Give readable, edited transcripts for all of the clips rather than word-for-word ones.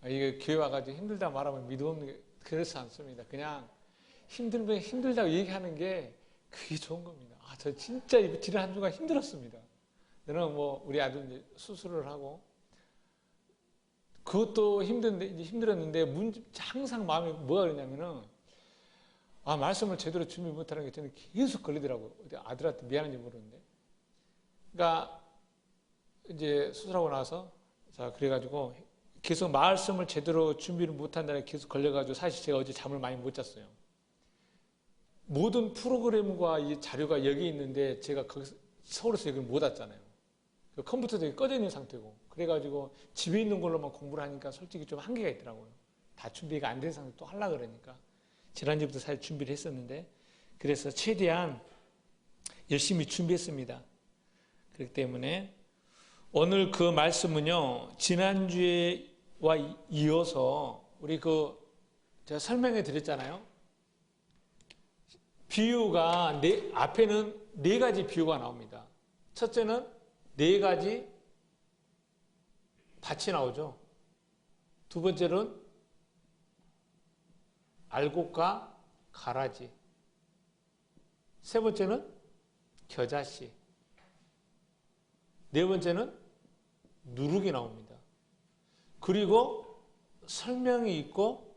이게 교회 와가지고 힘들다 말하면 믿음 게 그렇지 않습니다. 그냥 힘들면 힘들다고 얘기하는 게 그게 좋은 겁니다. 저 진짜 지난 한 주간 힘들었습니다. 저는 뭐 우리 아들 이제 수술을 하고 그것도 힘들었는데 항상 마음에 뭐가 그러냐면은 말씀을 제대로 준비 못하는 게 저는 계속 걸리더라고요. 아들한테 미안한지 모르는데. 그러니까 이제 수술하고 나서 자 그래가지고 계속 말씀을 제대로 준비를 못한다는 게 계속 걸려가지고 사실 제가 어제 잠을 많이 못 잤어요. 모든 프로그램과 이 자료가 여기 있는데 제가 거기서 서울에서 여기를 못 왔잖아요. 컴퓨터도 여기 꺼져 있는 상태고 그래가지고 집에 있는 걸로만 공부를 하니까 솔직히 좀 한계가 있더라고요. 다 준비가 안 된 상태로 또 하려고 그러니까 지난주부터 사실 준비를 했었는데 그래서 최대한 열심히 준비했습니다. 그렇기 때문에 오늘 그 말씀은요 지난주에와 이어서 우리 제가 설명해 드렸잖아요. 비유가 앞에는 4가지 비유가 나옵니다. 첫째는 4가지 밭이 나오죠. 두 번째는 알곡과 가라지. 세 번째는 겨자씨. 네 번째는 누룩이 나옵니다. 그리고 설명이 있고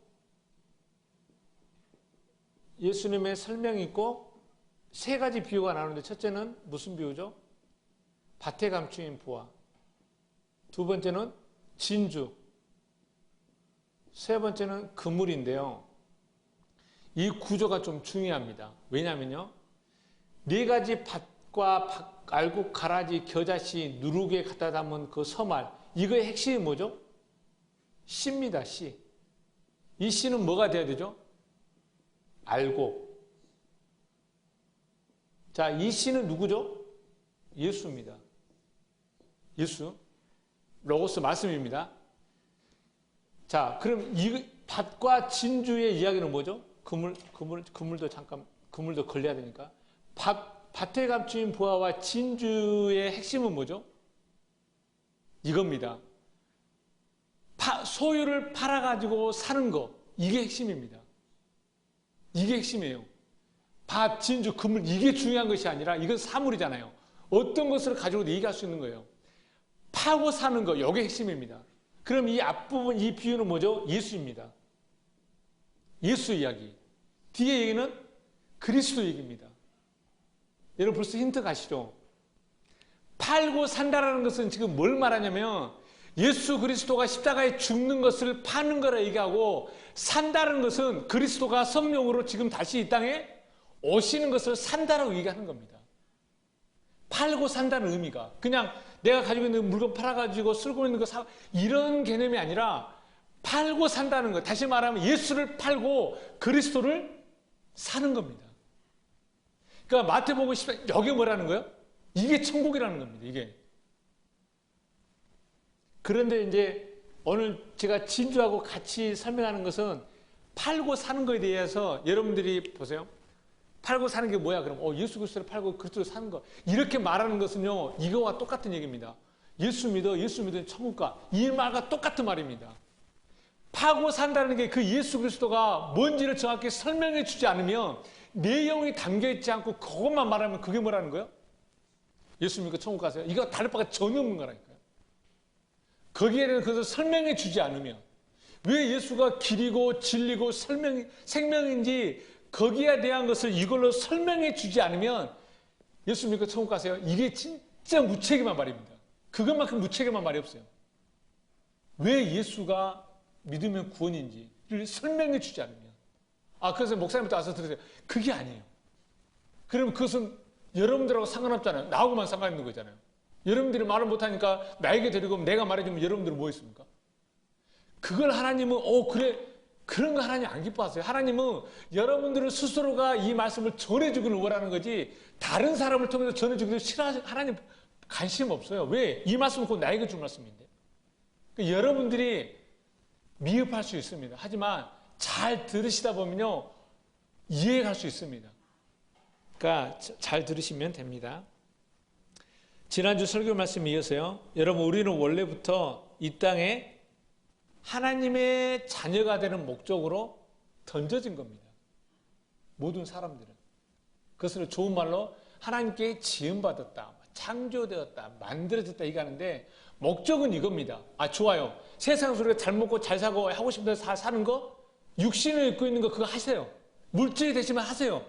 예수님의 설명이 있고 3가지 비유가 나오는데 첫째는 무슨 비유죠? 밭에 감추인 부화. 두 번째는 진주. 세 번째는 그물인데요. 이 구조가 좀 중요합니다. 왜냐하면요. 4가지 밭과 알곡, 가라지, 겨자씨, 누룩에 갖다 담은 그 서말. 이거의 핵심이 뭐죠? 씨입니다. 씨. 이 씨는 뭐가 돼야 되죠? 알곡. 자, 이 씨는 누구죠? 예수입니다. 예수. 로고스 말씀입니다. 자, 그럼 이 밭과 진주의 이야기는 뭐죠? 그물도 걸려야 되니까. 밭에 감추인 부화와 진주의 핵심은 뭐죠? 이겁니다. 소유를 팔아가지고 사는 거. 이게 핵심입니다. 이게 핵심이에요. 밭, 진주, 그물 이게 중요한 것이 아니라 이건 사물이잖아요. 어떤 것을 가지고도 얘기할 수 있는 거예요. 파고 사는 거, 이게 핵심입니다. 그럼 이 앞부분, 이 비유는 뭐죠? 예수입니다. 예수 이야기. 뒤에 얘기는 그리스도 얘기입니다. 여러분 벌써 힌트 가시죠? 팔고 산다라는 것은 지금 뭘 말하냐면 예수 그리스도가 십자가에 죽는 것을 파는 거라 얘기하고 산다는 것은 그리스도가 성령으로 지금 다시 이 땅에 오시는 것을 산다라고 얘기하는 겁니다. 팔고 산다는 의미가 그냥 내가 가지고 있는 물건 팔아가지고 쓰고 있는 거 사 이런 개념이 아니라 팔고 산다는 것. 다시 말하면 예수를 팔고 그리스도를 사는 겁니다. 그러니까 마태복음 10장 여기 뭐라는 거예요? 이게 천국이라는 겁니다. 이게. 그런데 이제 오늘 제가 진주하고 같이 설명하는 것은 팔고 사는 것에 대해서 여러분들이 보세요. 팔고 사는 게 뭐야? 그럼 예수 그리스도를 팔고 그리스도를 사는 거. 이렇게 말하는 것은요. 이거와 똑같은 얘기입니다. 예수 믿으면 천국 가. 이 말과 똑같은 말입니다. 파고 산다는 게 그 예수 그리스도가 뭔지를 정확히 설명해 주지 않으면 내용이 담겨 있지 않고 그것만 말하면 그게 뭐라는 거예요? 예수 믿고 천국 가세요. 이거 다를 바가 전혀 없는 거라니까요. 거기에 대해서 그것을 설명해 주지 않으면 왜 예수가 길이고 진리고 생명인지 거기에 대한 것을 이걸로 설명해 주지 않으면 예수 믿고 천국 가세요. 이게 진짜 무책임한 말입니다. 그것만큼 무책임한 말이 없어요. 왜 예수가 믿으면 구원인지를 설명해 주지 않으면 그래서 목사님부터 와서 들으세요. 그게 아니에요. 그러면 그것은 여러분들하고 상관없잖아요. 나하고만 상관있는 거잖아요. 여러분들이 말을 못하니까 나에게 드리고 내가 말해주면 여러분들은 뭐 있습니까? 그걸 하나님은 그래 그런 거 하나님 안 기뻐하세요. 하나님은 여러분들 스스로가 이 말씀을 전해주기를 원하는 거지 다른 사람을 통해서 전해주기를 싫어하는 하나님 관심 없어요. 왜? 이 말씀은 곧 나에게 준 말씀인데. 그러니까 여러분들이 미흡할 수 있습니다. 하지만 잘 들으시다 보면요 이해할 수 있습니다. 그러니까 잘 들으시면 됩니다. 지난주 설교 말씀 이어서요. 여러분 우리는 원래부터 이 땅에 하나님의 자녀가 되는 목적으로 던져진 겁니다. 모든 사람들은. 그것을 좋은 말로 하나님께 지음받았다, 창조되었다, 만들어졌다 이거 하는데 목적은 이겁니다. 아, 좋아요. 세상에서 우리가 잘 먹고 잘 사고 하고 싶은 대로 사는 거, 육신을 입고 있는 거 그거 하세요. 물질이 되시면 하세요.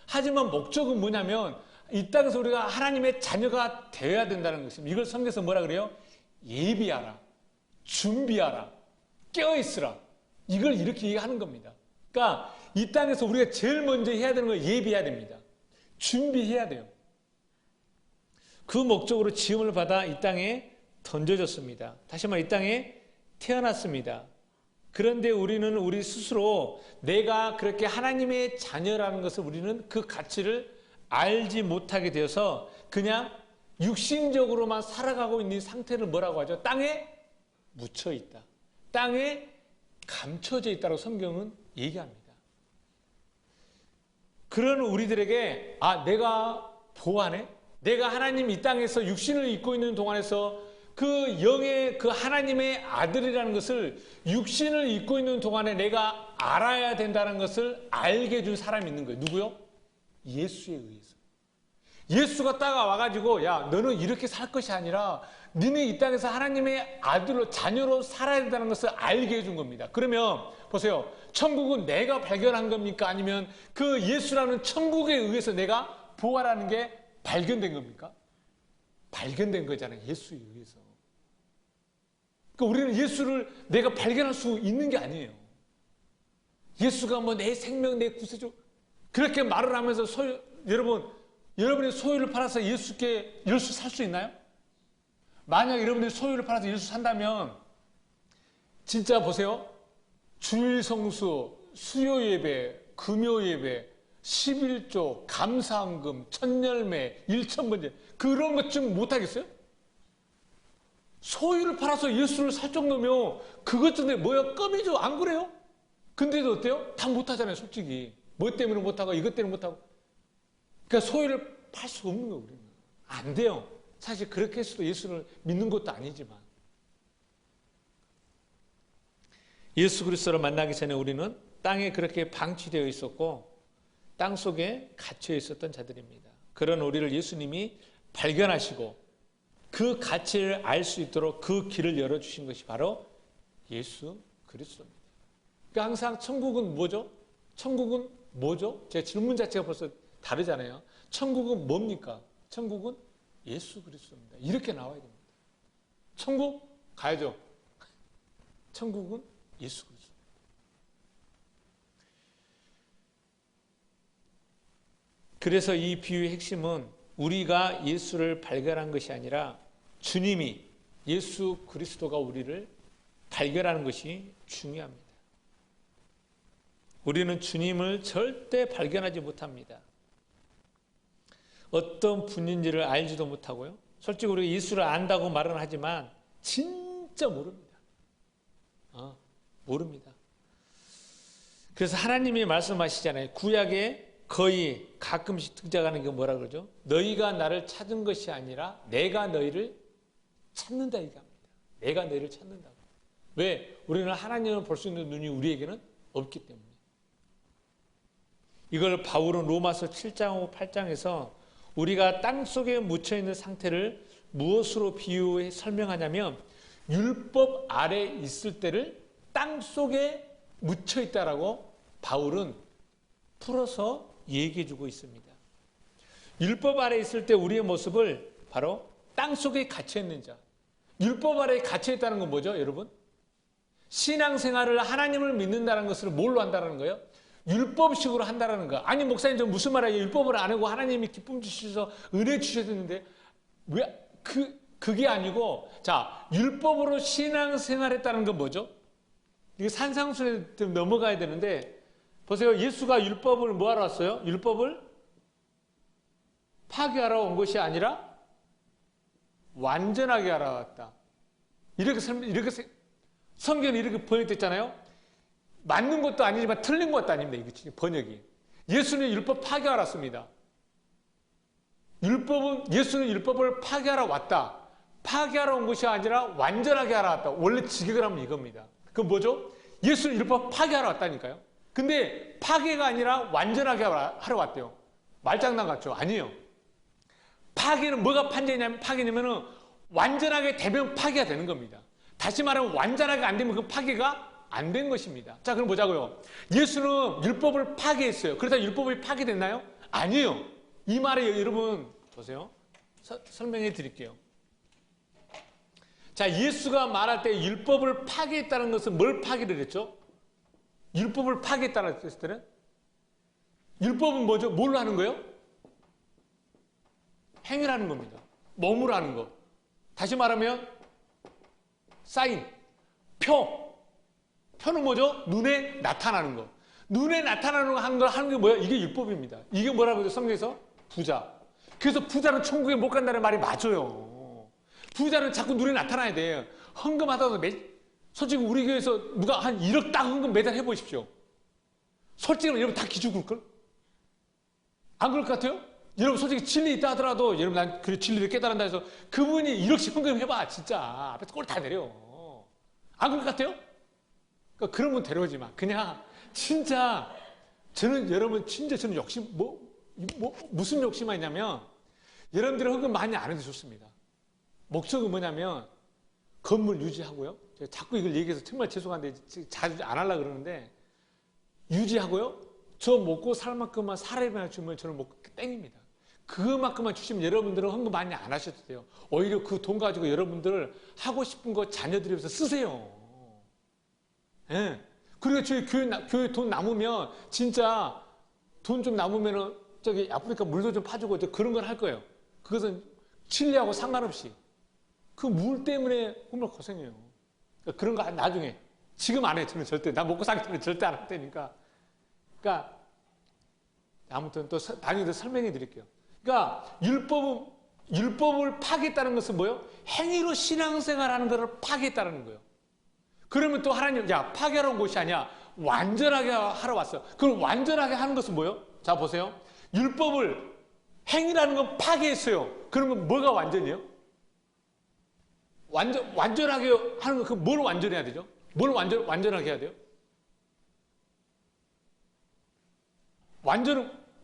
하지만 목적은 뭐냐면 이 땅에서 우리가 하나님의 자녀가 되어야 된다는 것입니다. 이걸 성경에서 뭐라 그래요? 예비하라, 준비하라, 깨어있으라. 이걸 이렇게 하는 겁니다. 그러니까 이 땅에서 우리가 제일 먼저 해야 되는 건 예비해야 됩니다. 준비해야 돼요. 그 목적으로 지음을 받아 이 땅에 던져졌습니다. 다시 말해 이 땅에 태어났습니다. 그런데 우리는 우리 스스로 내가 그렇게 하나님의 자녀라는 것을 우리는 그 가치를 알지 못하게 되어서 그냥 육신적으로만 살아가고 있는 상태를 뭐라고 하죠? 땅에 묻혀 있다. 땅에 감춰져 있다고 성경은 얘기합니다. 그런 우리들에게 내가 보아네? 내가 하나님 이 땅에서 육신을 입고 있는 동안에서 그 영의 그 하나님의 아들이라는 것을 육신을 입고 있는 동안에 내가 알아야 된다는 것을 알게 해준 사람이 있는 거예요. 누구요? 예수에 의해서. 예수가 따라와가지고 야 너는 이렇게 살 것이 아니라 너네 이 땅에서 하나님의 아들로 자녀로 살아야 된다는 것을 알게 해준 겁니다. 그러면 보세요. 천국은 내가 발견한 겁니까? 아니면 그 예수라는 천국에 의해서 내가 부활하는 게 발견된 겁니까? 발견된 거잖아요. 예수에 의해서. 그러니까 우리는 예수를 내가 발견할 수 있는 게 아니에요. 예수가 뭐 내 생명, 내 구세주 그렇게 말을 하면서 여러분의 소유를 팔아서 예수께 예수 살 수 있나요? 만약 여러분들이 소유를 팔아서 예수 산다면 진짜 보세요. 주일 성수, 수요 예배, 금요 예배, 11조, 감사헌금, 천열매, 일천번제 그런 것 좀 못하겠어요? 소유를 팔아서 예수를 살 정도면 그것 때문에 뭐야? 껌이죠. 안 그래요? 근데도 어때요? 다 못하잖아요. 솔직히. 뭐 때문에 못하고 이것 때문에 못하고. 그러니까 소유를 팔 수 없는 거예요. 우리는. 안 돼요. 사실 그렇게 해서도 예수를 믿는 것도 아니지만. 예수 그리스도를 만나기 전에 우리는 땅에 그렇게 방치되어 있었고 땅 속에 갇혀 있었던 자들입니다. 그런 우리를 예수님이 발견하시고 그 가치를 알 수 있도록 그 길을 열어주신 것이 바로 예수 그리스도입니다. 그러니까 항상 천국은 뭐죠? 천국은 뭐죠? 제 질문 자체가 벌써 다르잖아요. 천국은 뭡니까? 천국은 예수 그리스도입니다. 이렇게 나와야 됩니다. 천국 가야죠. 천국은 예수 그리스도. 그래서 이 비유의 핵심은 우리가 예수를 발견한 것이 아니라 주님이 예수 그리스도가 우리를 발견하는 것이 중요합니다. 우리는 주님을 절대 발견하지 못합니다. 어떤 분인지를 알지도 못하고요. 솔직히 우리가 예수를 안다고 말은 하지만 진짜 모릅니다. 모릅니다. 그래서 하나님이 말씀하시잖아요. 구약에 거의 가끔씩 등장하는 게 뭐라 그러죠? 너희가 나를 찾은 것이 아니라 내가 너희를 찾는다 얘기합니다. 내가 너희를 찾는다고. 왜? 우리는 하나님을 볼 수 있는 눈이 우리에게는 없기 때문에. 이걸 바울은 로마서 7장하고 8장에서 우리가 땅속에 묻혀있는 상태를 무엇으로 비유해 설명하냐면 율법 아래 있을 때를 땅속에 묻혀있다라고 바울은 풀어서 얘기해주고 있습니다. 율법 아래 있을 때 우리의 모습을 바로 땅속에 갇혀있는 자. 율법 아래에 갇혀있다는 건 뭐죠, 여러분? 신앙생활을 하나님을 믿는다는 것을 뭘로 한다는 거예요? 율법식으로 한다는 거. 아니 목사님 저 무슨 말이에요? 율법을 안 하고 하나님이 기쁨 주셔서 은혜 주셨는데 왜 그게 아니고 자 율법으로 신앙생활했다는 건 뭐죠? 이게 산상수에 좀 넘어가야 되는데 보세요. 예수가 율법을 뭐하러 왔어요? 율법을 파괴하러 온 것이 아니라 완전하게 하러 왔다. 이렇게 성경이 이렇게 번역됐잖아요. 맞는 것도 아니지만 틀린 것도 아닙니다. 이게 번역이. 예수는 율법 파괴하러 왔습니다. 예수는 율법을 파괴하러 왔다. 파괴하러 온 것이 아니라 완전하게 하러 왔다. 원래 직역을 하면 이겁니다. 그건 뭐죠? 예수는 율법 파괴하러 왔다니까요. 근데 파괴가 아니라 완전하게 하러 왔대요. 말장난 같죠? 아니에요. 파괴는 뭐가 파괴냐면은 완전하게 되면 파괴가 되는 겁니다. 다시 말하면 완전하게 안 되면 그 파괴가 안 된 것입니다. 자, 그럼 보자고요. 예수는 율법을 파괴했어요. 그렇다고 율법이 파괴됐나요? 아니에요. 이 말에 여러분 보세요. 설명해 드릴게요. 자, 예수가 말할 때 율법을 파괴했다는 것은 뭘 파괴를 했죠? 율법을 파괴했다는 했을 때는 율법은 뭐죠? 뭘로 하는 거예요? 행위라는 겁니다. 몸으로 하는 거. 다시 말하면 사인, 표는 뭐죠? 눈에 나타나는 거. 눈에 나타나는 거 하는 게 뭐야? 이게 율법입니다. 이게 뭐라고 하죠? 성경에서? 부자. 그래서 부자는 천국에 못 간다는 말이 맞아요. 부자는 자꾸 눈에 나타나야 돼요. 헌금하다가 솔직히 우리 교회에서 누가 한 1억 딱 헌금 매달 해보십시오. 솔직히 여러분 다 기죽을걸? 안 그럴 것 같아요? 여러분 솔직히 진리 있다 하더라도 여러분 난 그 진리를 깨달은다 해서 그분이 1억씩 헌금 해봐. 진짜 앞에서 꼴 다 내려. 안 그럴 것 같아요? 그러니까 그런 분 데려오지 마. 그냥 진짜 저는 여러분 진짜 저는 욕심 무슨 욕심이 있냐면 여러분들이 헌금 많이 안 해도 좋습니다. 목적은 뭐냐면 건물 유지하고요. 제가 자꾸 이걸 얘기해서 정말 죄송한데 자주 안 하려고 그러는데 유지하고요. 저 먹고 살 만큼만 사례만 주면 저는 먹고 땡입니다. 그만큼만 주시면 여러분들은 헌금 많이 안 하셔도 돼요. 오히려 그 돈 가지고 여러분들 하고 싶은 거 자녀들이 위해서 쓰세요. 예. 그리고 저희 교회 돈 남으면 진짜 돈 좀 남으면은 저기 아프리카 물도 좀 파주고 그런 걸 할 거예요. 그것은 진리하고 상관없이. 그 물 때문에 정말 고생해요. 그러니까 그런 거 나중에. 지금 안 해. 저는 절대. 나 먹고 살기 때문에 절대 안 할 테니까. 그러니까 아무튼 또 나중에 설명해 드릴게요. 그러니까 율법을 파괴했다는 것은 뭐예요? 행위로 신앙생활하는 것을 파괴했다는 거예요. 그러면 또 하나님, 야, 파괴하러 온 것이 아니야. 완전하게 하러 왔어. 그럼 완전하게 하는 것은 뭐예요? 자, 보세요. 율법을, 행위라는 건 파괴했어요. 그러면 뭐가 완전이에요? 완전하게 하는 거, 그 뭘 완전해야 되죠? 뭘 완전하게 해야 돼요?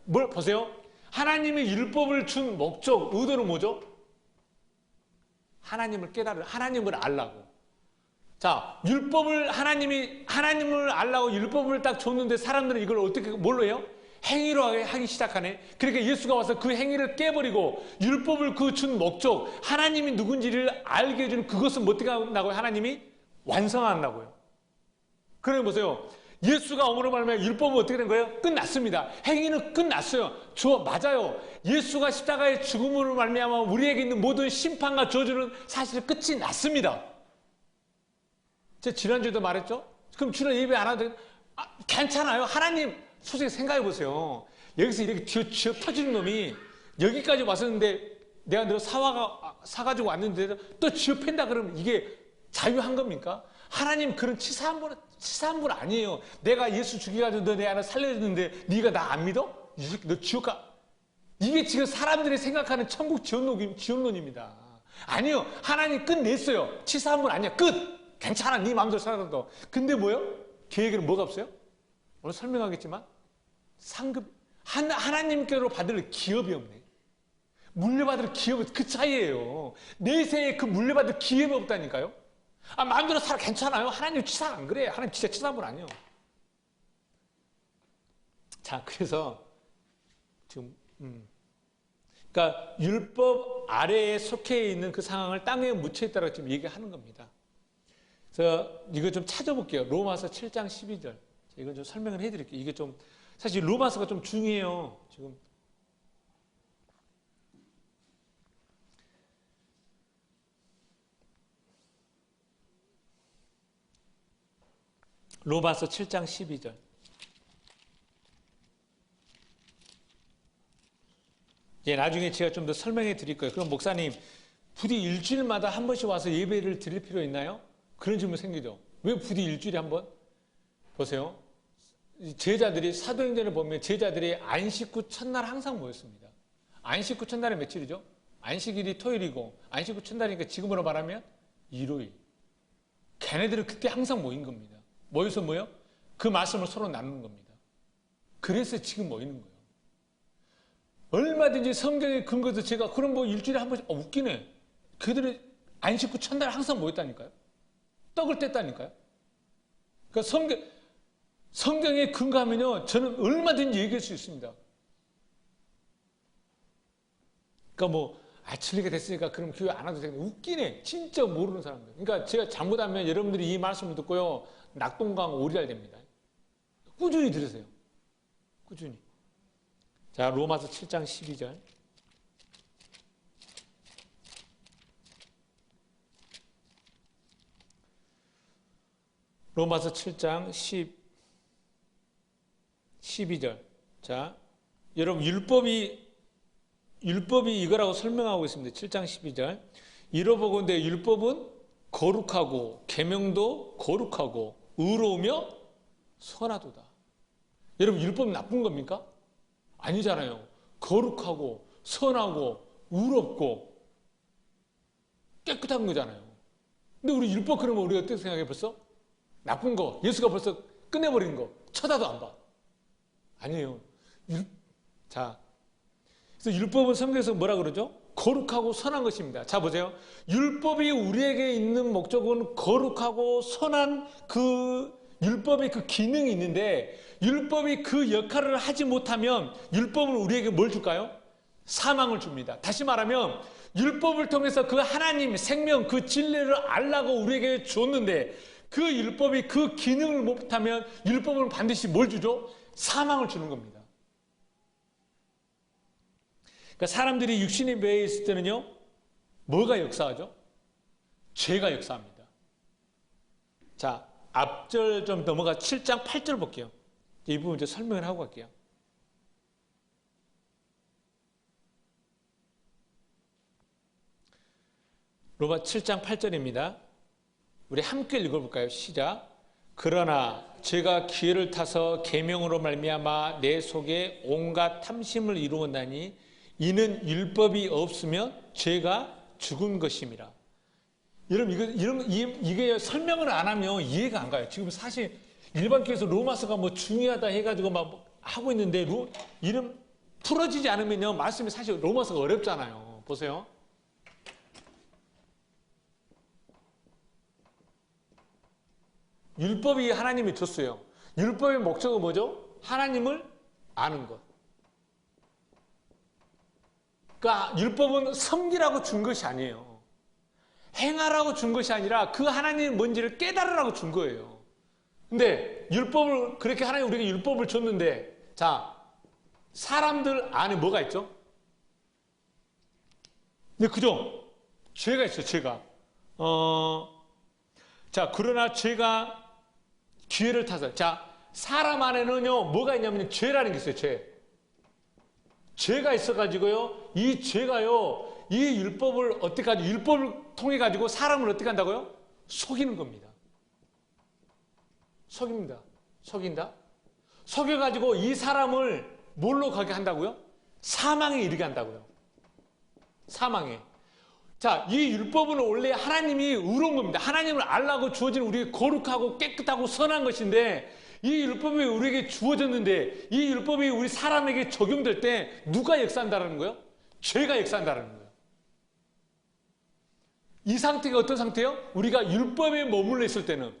뭘 보세요. 하나님이 율법을 준 목적, 의도는 뭐죠? 하나님을 알라고. 자, 하나님을 알라고 율법을 딱 줬는데 사람들은 이걸 어떻게, 뭘로 해요? 행위로 하기 시작하네. 그러니까 예수가 와서 그 행위를 깨버리고 율법을 그 준 목적, 하나님이 누군지를 알게 해주는 그것은 어떻게 한다고요? 하나님이 완성한다고요. 그래 보세요. 예수가 오므로 말하면 율법은 어떻게 된 거예요? 끝났습니다. 행위는 끝났어요. 맞아요. 예수가 십자가의 죽음으로 말미암아 우리에게 있는 모든 심판과 저주는 사실 끝이 났습니다. 제가 지난주에도 말했죠? 그럼 주는 예배 안 하도 괜찮아요. 하나님 솔직히 생각해 보세요. 여기서 이렇게 쥐어 터지는 놈이 여기까지 왔었는데 내가 너 사가지고 왔는데 또 쥐어 팬다 그러면 이게 자유한 겁니까? 하나님 그런 치사한 분 아니에요. 내가 예수 죽여가지고 너 내 안에 살려줬는데 네가 나 안 믿어? 이 새끼 너 지옥 가. 이게 지금 사람들이 생각하는 천국 지옥론입니다. 아니요. 하나님 끝냈어요. 치사한 분 아니야. 끝. 괜찮아. 네 마음대로 살아도. 근데 뭐요? 계획에는 뭐가 없어요? 오늘 설명하겠지만 상급 하나님께로 받을 기업이 없네. 물려받을 기업은 그 차이예요. 내세에 그 물려받을 기업이 없다니까요. 마음대로 살아 괜찮아요. 하나님 치사 안 그래. 하나님 진짜 치사한 분 아니에요. 자, 그래서 지금 그러니까 율법 아래에 속해 있는 그 상황을 땅에 묻혀 있다고 지금 얘기하는 겁니다. 그래서 이거 좀 찾아볼게요. 로마서 7장 12절. 이건 좀 설명을 해드릴게요. 이게 좀 사실 로마서가 좀 중요해요. 지금 로마서 7장 12절. 예, 나중에 제가 좀 더 설명해 드릴 거예요. 그럼 목사님, 부디 일주일마다 한 번씩 와서 예배를 드릴 필요 있나요? 그런 질문 생기죠. 왜 부디 일주일에 한 번? 보세요. 제자들이 사도행전을 보면 제자들이 안식 후 첫날 항상 모였습니다. 안식 후 첫날이 며칠이죠? 안식일이 토요일이고 안식 후 첫날이니까 지금으로 말하면 일요일. 걔네들은 그때 항상 모인 겁니다. 모여서 뭐요? 그 말씀을 서로 나누는 겁니다. 그래서 지금 모이는 거예요. 얼마든지 성경에 근거해서 제가 그럼 뭐 일주일에 한 번씩 웃기네. 그들이 안 씻고 첫날 항상 모였다니까요. 떡을 뗐다니까요. 그러니까 성경에 근거하면요, 저는 얼마든지 얘기할 수 있습니다. 그러니까 뭐, 진리가 됐으니까 그럼 교회 안 와도 되겠네. 웃기네. 진짜 모르는 사람들. 그러니까 제가 잘못하면 여러분들이 이 말씀을 듣고요, 낙동강 오리알 됩니다. 꾸준히 들으세요. 꾸준히. 자, 로마서 7장 12절. 로마서 7장 12절. 자, 여러분 율법이 이거라고 설명하고 있습니다. 7장 12절. 이로보건대 율법은 거룩하고 계명도 거룩하고 의로우며 선하도다. 여러분 율법은 나쁜 겁니까? 아니잖아요. 거룩하고 선하고 의롭고 깨끗한 거잖아요. 근데 우리 율법 그러면 우리가 어떻게 생각해 벌써? 나쁜 거, 예수가 벌써 끝내버린 거, 쳐다도 안 봐. 아니에요. 자, 그래서 율법은 성경에서 뭐라 그러죠? 거룩하고 선한 것입니다. 자, 보세요. 율법이 우리에게 있는 목적은 거룩하고 선한 그 율법의 그 기능이 있는데, 율법이 그 역할을 하지 못하면 율법은 우리에게 뭘 줄까요? 사망을 줍니다. 다시 말하면 율법을 통해서 그 하나님 생명, 그 진리를 알라고 우리에게 줬는데, 그 율법이 그 기능을 못하면 율법은 반드시 뭘 주죠? 사망을 주는 겁니다. 그러니까 사람들이 육신이 매여 있을 때는요, 뭐가 역사하죠? 죄가 역사합니다. 자, 앞절 좀 넘어가 7장 8절 볼게요. 이 부분 이제 설명을 하고 갈게요. 로마 7장 8절입니다. 우리 함께 읽어볼까요? 시작. 그러나 죄가 기회를 타서 계명으로 말미암아 내 속에 온갖 탐심을 이루었나니 이는 율법이 없으면 죄가 죽은 것임이라. 여러분 이게 설명을 안 하면 이해가 안 가요. 지금 사실 일반 교회에서 로마서가 뭐 중요하다 해가지고 막 하고 있는데 이름 풀어지지 않으면요 말씀이 사실 로마서가 어렵잖아요. 보세요. 율법이 하나님이 줬어요. 율법의 목적은 뭐죠? 하나님을 아는 것. 그러니까 율법은 섬기라고 준 것이 아니에요. 행하라고 준 것이 아니라 그 하나님이 뭔지를 깨달으라고 준 거예요. 근데 율법을 그렇게 하나님 우리에게 율법을 줬는데, 자, 사람들 안에 뭐가 있죠? 네, 그죠? 죄가 있어요. 죄가. 자, 그러나 죄가 기회를 타서, 자, 사람 안에는요 뭐가 있냐면 죄라는 게 있어요. 죄가 있어가지고요, 이 죄가요, 이 율법을 어떻게 하죠? 율법을 통해 가지고 사람을 어떻게 한다고요? 속이는 겁니다. 속입니다. 속인다. 속여가지고 이 사람을 뭘로 가게 한다고요? 사망에 이르게 한다고요. 사망에. 자, 이 율법은 원래 하나님이 의로운 겁니다. 하나님을 알라고 주어진 우리에게 거룩하고 깨끗하고 선한 것인데, 이 율법이 우리에게 주어졌는데 이 율법이 우리 사람에게 적용될 때 누가 역사한다는 거예요? 죄가 역사한다는 거예요. 이 상태가 어떤 상태예요? 우리가 율법에 머물러 있을 때는,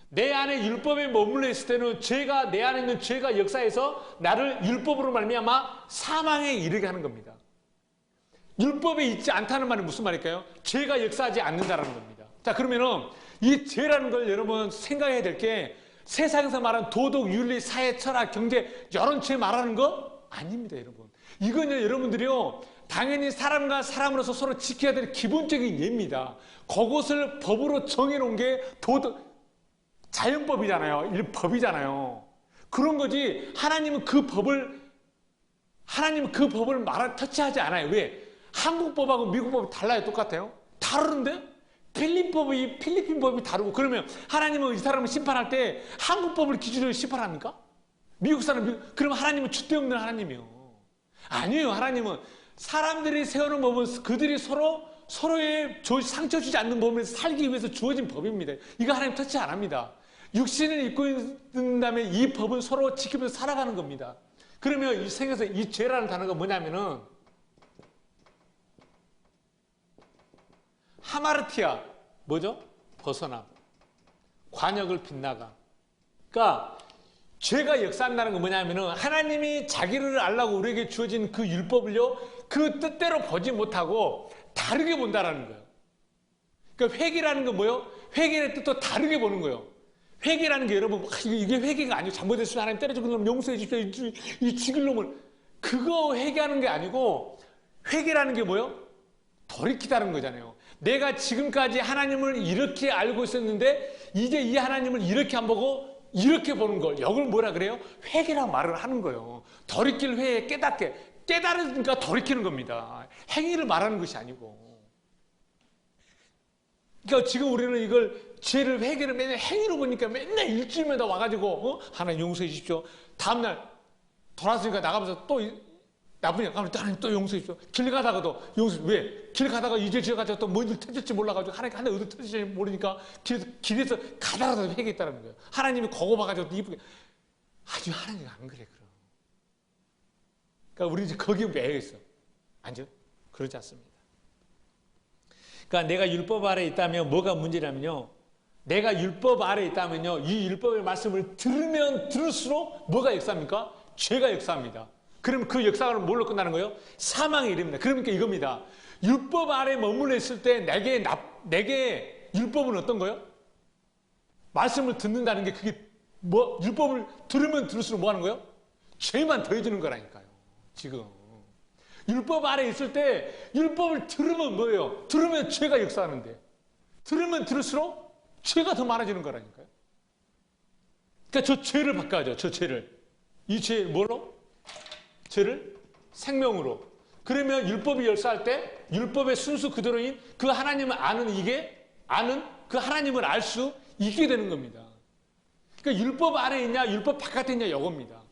내 안에 율법에 머물러 있을 때는 죄가, 내 안에 있는 죄가 역사해서 나를 율법으로 말미암아 사망에 이르게 하는 겁니다. 율법에 있지 않다는 말은 무슨 말일까요? 죄가 역사하지 않는다는 겁니다. 자, 그러면은 이 죄라는 걸 여러분 생각해야 될 게, 세상에서 말하는 도덕, 윤리, 사회, 철학, 경제 이런 죄 말하는 거 아닙니다, 여러분. 이건요, 여러분들이요, 당연히 사람과 사람으로서 서로 지켜야 될 기본적인 예입니다. 그것을 법으로 정해놓은 게 도덕, 자연법이잖아요. 법이잖아요. 그런 거지. 하나님은 그 법을 터치하지 않아요. 왜? 한국 법하고 미국 법이 달라요? 똑같아요? 다르는데? 필리핀 법이 다르고. 그러면 하나님은 이 사람을 심판할 때 한국 법을 기준으로 심판합니까? 미국 사람, 그럼 하나님은 줏대 없는 하나님이에요. 아니에요. 하나님은 사람들이 세우는 법은 그들이 서로 서로의 상처 주지 않는 법에서 살기 위해서 주어진 법입니다. 이거 하나님 터치 안 합니다. 육신을 입고 있는 다음에 이 법은 서로 지키면서 살아가는 겁니다. 그러면 이 생에서 이 죄라는 단어가 뭐냐면은 하마르티아, 뭐죠? 벗어남, 관역을 빗나가. 그러니까 죄가 역사한다는 건 뭐냐면은 하나님이 자기를 알라고 우리에게 주어진 그 율법을요, 그 뜻대로 보지 못하고 다르게 본다라는 거예요. 그러니까 회개라는 건 뭐예요? 회개의 뜻도 다르게 보는 거예요. 회개라는 게 여러분, 이게 회개가 아니고 잘못했으면 하나님 때려주는 놈 용서해 주십시오. 이 죽일 놈을. 그거 회개하는 게 아니고, 회개라는 게 뭐예요? 돌이키다는 거잖아요. 내가 지금까지 하나님을 이렇게 알고 있었는데 이제 이 하나님을 이렇게 안 보고 이렇게 보는 걸, 이걸 뭐라 그래요? 회개라고 말을 하는 거예요. 돌이킬 회에 깨닫게. 깨달으니까 돌이키는 겁니다. 행위를 말하는 것이 아니고. 그러니까 지금 우리는 이걸 죄를 회개를 맨날 행위로 보니까 맨날 일주일마다 와가지고 하나님 용서해 주십시오. 다음날 돌아서니까 나가면서 또 나쁘냐? 하나님 또 용서해 주십시오. 길 가다가도 용서. 왜? 길 가다가 이제 지어가지고 또 뭔 일 터질지 몰라가지고 하나님 하늘 어디 터질지 모르니까 길에서 가다가도 회개했다는 거예요. 하나님이 그거 봐가지고 이쁘게. 아주 하나님 안 그래 그럼. 그러니까 우리 이제 거기에 매여 있어. 아니죠? 그러지 않습니다. 그러니까 내가 율법 아래에 있다면 뭐가 문제냐면요. 내가 율법 아래에 있다면요. 이 율법의 말씀을 들으면 들을수록 뭐가 역사합니까? 죄가 역사합니다. 그럼 그 역사가 뭘로 끝나는 거예요? 사망에 이릅니다. 그러니까 이겁니다. 율법 아래에 머물러 있을 때 내게 율법은 어떤 거예요? 말씀을 듣는다는 게 그게 뭐 율법을 들으면 들을수록 뭐 하는 거예요? 죄만 더해지는 거라니까요. 지금. 율법 아래에 있을 때 율법을 들으면 뭐예요? 들으면 죄가 역사하는데 들으면 들을수록 죄가 더 많아지는 거라니까요. 그러니까 저 죄를 바꿔야죠. 저 죄를. 이 죄 뭐로? 죄를 생명으로. 그러면 율법이 역사할 때 율법의 순수 그대로인 그 하나님을 아는 그 하나님을 알 수 있게 되는 겁니다. 그러니까 율법 아래에 있냐 율법 바깥에 있냐 이겁니다.